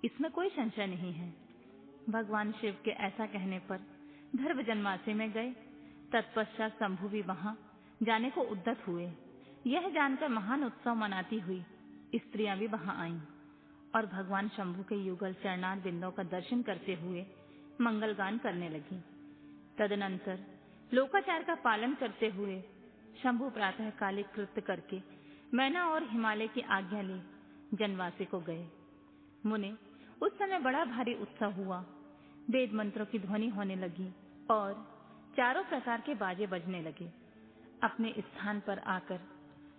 इसमें कोई संशय नहीं है। भगवान शिव के ऐसा कहने पर धर्म जनवासी में गए। तत्पश्चात शंभु भी वहां जाने को उद्यत हुए। यह जानकर महान उत्सव मनाती हुई स्त्रियां भी वहां आईं और भगवान शंभु के युगल चरणार बिंदों का दर्शन करते हुए मंगल गान करने लगी। तदनंतर लोकाचार का पालन करते हुए शंभु प्रातः कालिक कृत्य करके मैना और हिमालय की आज्ञा ले जनवासी को गए। मुने, उस समय बड़ा भारी उत्सव हुआ। वेद मंत्रों की ध्वनि होने लगी और चारों प्रकार के बाजे बजने लगे। अपने स्थान पर आकर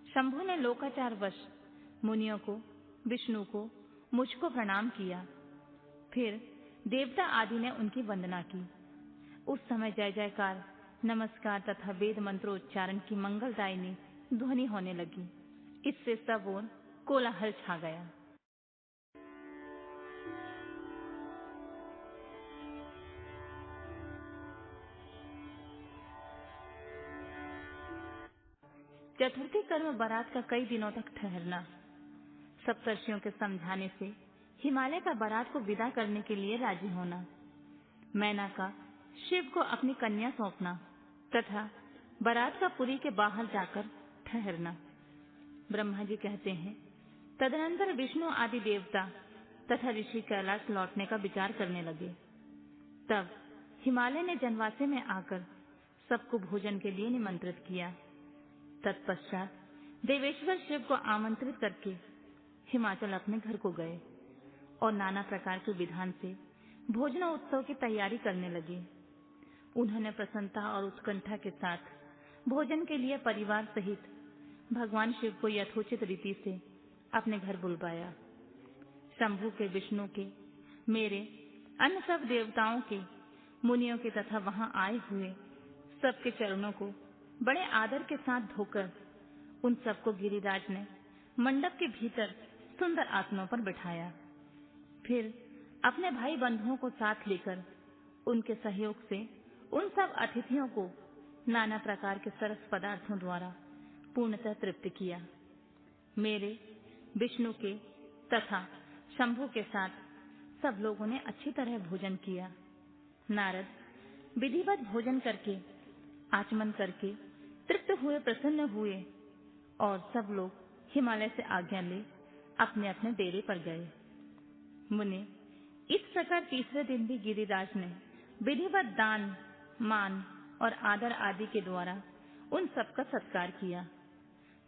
शंभु ने लोकाचार वश मुनियों को, विष्णु को, मुझको प्रणाम किया। फिर देवता आदि ने उनकी वंदना की। उस समय जय जयकार, नमस्कार तथा वेद मंत्रोच्चारण की मंगलदायिनी ध्वनि होने लगी। इससे सब ओर कोलाहल छा गया। चतुर्थी कर्म बारात का कई दिनों तक ठहरना। सप्तर्षियों के समझाने से हिमालय का बारात को विदा करने के लिए राजी होना। मैना का शिव को अपनी कन्या सौंपना तथा बारात का पुरी के बाहर जाकर ठहरना। ब्रह्मा जी कहते हैं, तदनंतर विष्णु आदि देवता तथा ऋषि कैलाश लौटने का विचार करने लगे। तब हिमालय ने जनवासे में आकर सबको भोजन के लिए निमंत्रित किया। तत्पश्चात देवेश्वर शिव को आमंत्रित करके हिमाचल अपने घर को गए और नाना प्रकार के विधान से भोजन उत्सव की तैयारी करने लगे। उन्होंने प्रसन्नता और उत्कंठा के साथ भोजन के लिए परिवार सहित भगवान शिव को यथोचित रीति से अपने घर बुलवाया। शंभु के, विष्णु के, मेरे, अन्य सब देवताओं के, मुनियों के तथा वहां आए हुए सबके चरणों को बड़े आदर के साथ धोकर उन सबको गिरिराज ने मंडप के भीतर सुंदर आसनों पर बिठाया। फिर अपने भाई बंधुओं को साथ लेकर उनके सहयोग से उन सब अतिथियों को नाना प्रकार के सरस पदार्थों द्वारा पूर्णतः तृप्त किया। मेरे, विष्णु के तथा शंभु के साथ सब लोगों ने अच्छी तरह भोजन किया। नारद विधिवत भोजन करके, आचमन करके तृप्त हुए, प्रसन्न हुए और सब लोग हिमालय से आज्ञा ले अपने अपने डेरे पर गए। मुने, इस प्रकार तीसरे दिन भी गिरिराज ने विधिवत दान, मान और आदर आदि के द्वारा उन सबका सत्कार किया।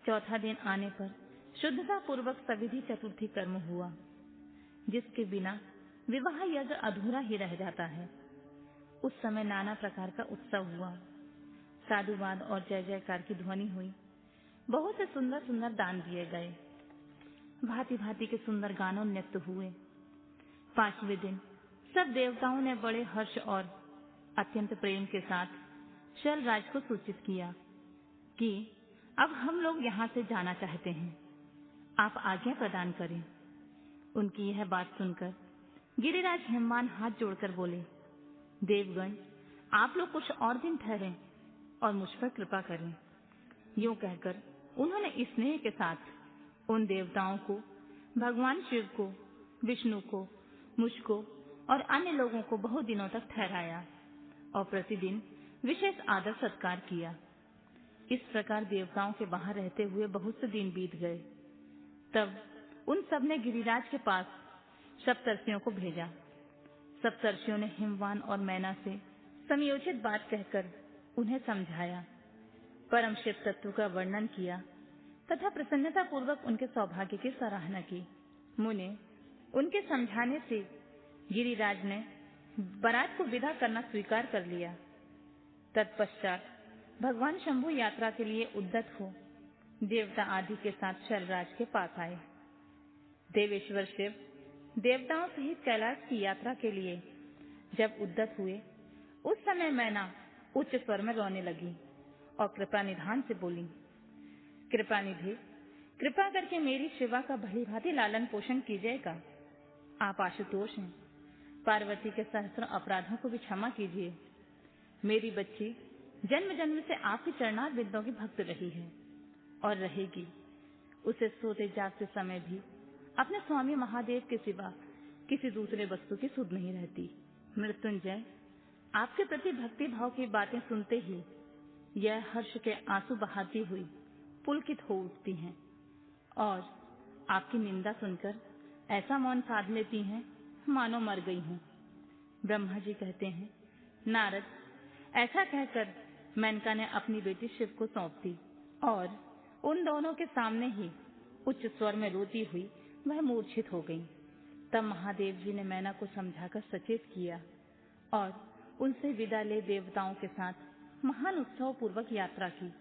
चौथा दिन आने पर शुद्धता पूर्वक सविधि चतुर्थी कर्म हुआ, जिसके बिना विवाह यज्ञ अधूरा ही रह जाता है। उस समय नाना प्रकार का उत्सव हुआ। साधुवाद और जय जयकार की ध्वनि हुई। बहुत से सुंदर सुंदर दान दिए गए। भांति भांति के सुंदर गानों नृत्य हुए। पांचवें दिन सब देवताओं ने बड़े हर्ष और अत्यंत प्रेम के साथ शैलराज को सूचित किया कि अब हम लोग यहाँ से जाना चाहते हैं, आप आज्ञा प्रदान करें। उनकी यह बात सुनकर गिरिराज हिमवान हाथ जोड़कर बोले, देवगण, आप लोग कुछ और दिन ठहरें और मुझ पर कृपा करें। यूं कहकर उन्होंने स्नेह के साथ उन देवताओं को, भगवान शिव को, विष्णु को, मुझको और अन्य लोगों को बहुत दिनों तक ठहराया और प्रतिदिन विशेष आदर सत्कार किया। इस प्रकार देवताओं के बाहर रहते हुए बहुत से दिन बीत गए। तब उन सब ने गिरिराज के पास सप्तर्षियों को भेजा। सप्तर्षियों ने हिमवान और मैना से समयोचित बात कहकर उन्हें समझाया, परम शिव तत्व का वर्णन किया तथा प्रसन्नता पूर्वक उनके सौभाग्य की सराहना की। मुने उनके समझाने से गिरिराज ने बारात को विदा करना स्वीकार कर लिया। तत्पश्चात भगवान शंभु यात्रा के लिए उद्यत हो देवता आदि के साथ शैलराज के पास आए। देवेश्वर शिव देवताओं सहित कैलाश की यात्रा के लिए जब उद्यत हुए, उस समय मैना उच्च स्वर में रोने लगी और कृपा निधान से बोली, कृपा निधि, कृपा करके मेरी शिवा का भली भांति लालन पोषण कीजिएगा। आप आशुतोष हैं, पार्वती के सहस्त्र अपराधों को भी क्षमा कीजिए। मेरी बच्ची जन्म जन्म से आपके चरणार बिंदों की भक्त रही है और रहेगी। उसे सोते जागते समय भी अपने स्वामी महादेव के सिवा किसी दूसरे वस्तु की सुध नहीं रहती। मृत्युंजय, आपके प्रति भक्ति भाव की बातें सुनते ही यह हर्ष के आंसू बहाती हुई पुलकित हो उठती हैं और आपकी निंदा सुनकर ऐसा मौन साध लेती हैं मानो मर गई हूं। ब्रह्मा जी कहते हैं, नारद, ऐसा कहकर मेनका ने अपनी बेटी शिव को सौंप दी और उन दोनों के सामने ही उच्च स्वर में रोती हुई वह मूर्छित हो गई। तब महादेव जी ने मैना को समझाकर सचेत किया और उनसे विदा ले देवताओं के साथ महान उत्सव पूर्वक यात्रा की।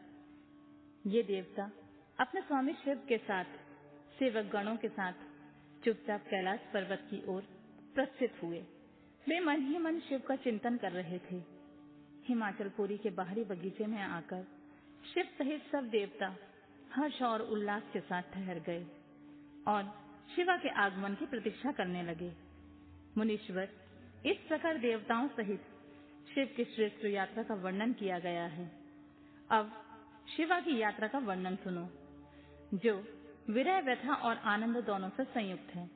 ये देवता अपने स्वामी शिव के साथ सेवक गणों के साथ चुपचाप कैलाश पर्वत की ओर प्रस्थित हुए। वे मन ही मन शिव का चिंतन कर रहे थे। हिमाचलपुरी के बाहरी बगीचे में आकर शिव सहित सब देवता हर्ष और उल्लास के साथ ठहर गए और शिवा के आगमन की प्रतीक्षा करने लगे। मुनीश्वर, इस प्रकार देवताओं सहित शिव की श्रेष्ठ यात्रा का वर्णन किया गया है। अब शिवा की यात्रा का वर्णन सुनो, जो विरह, व्यथा और आनंद दोनों से संयुक्त है।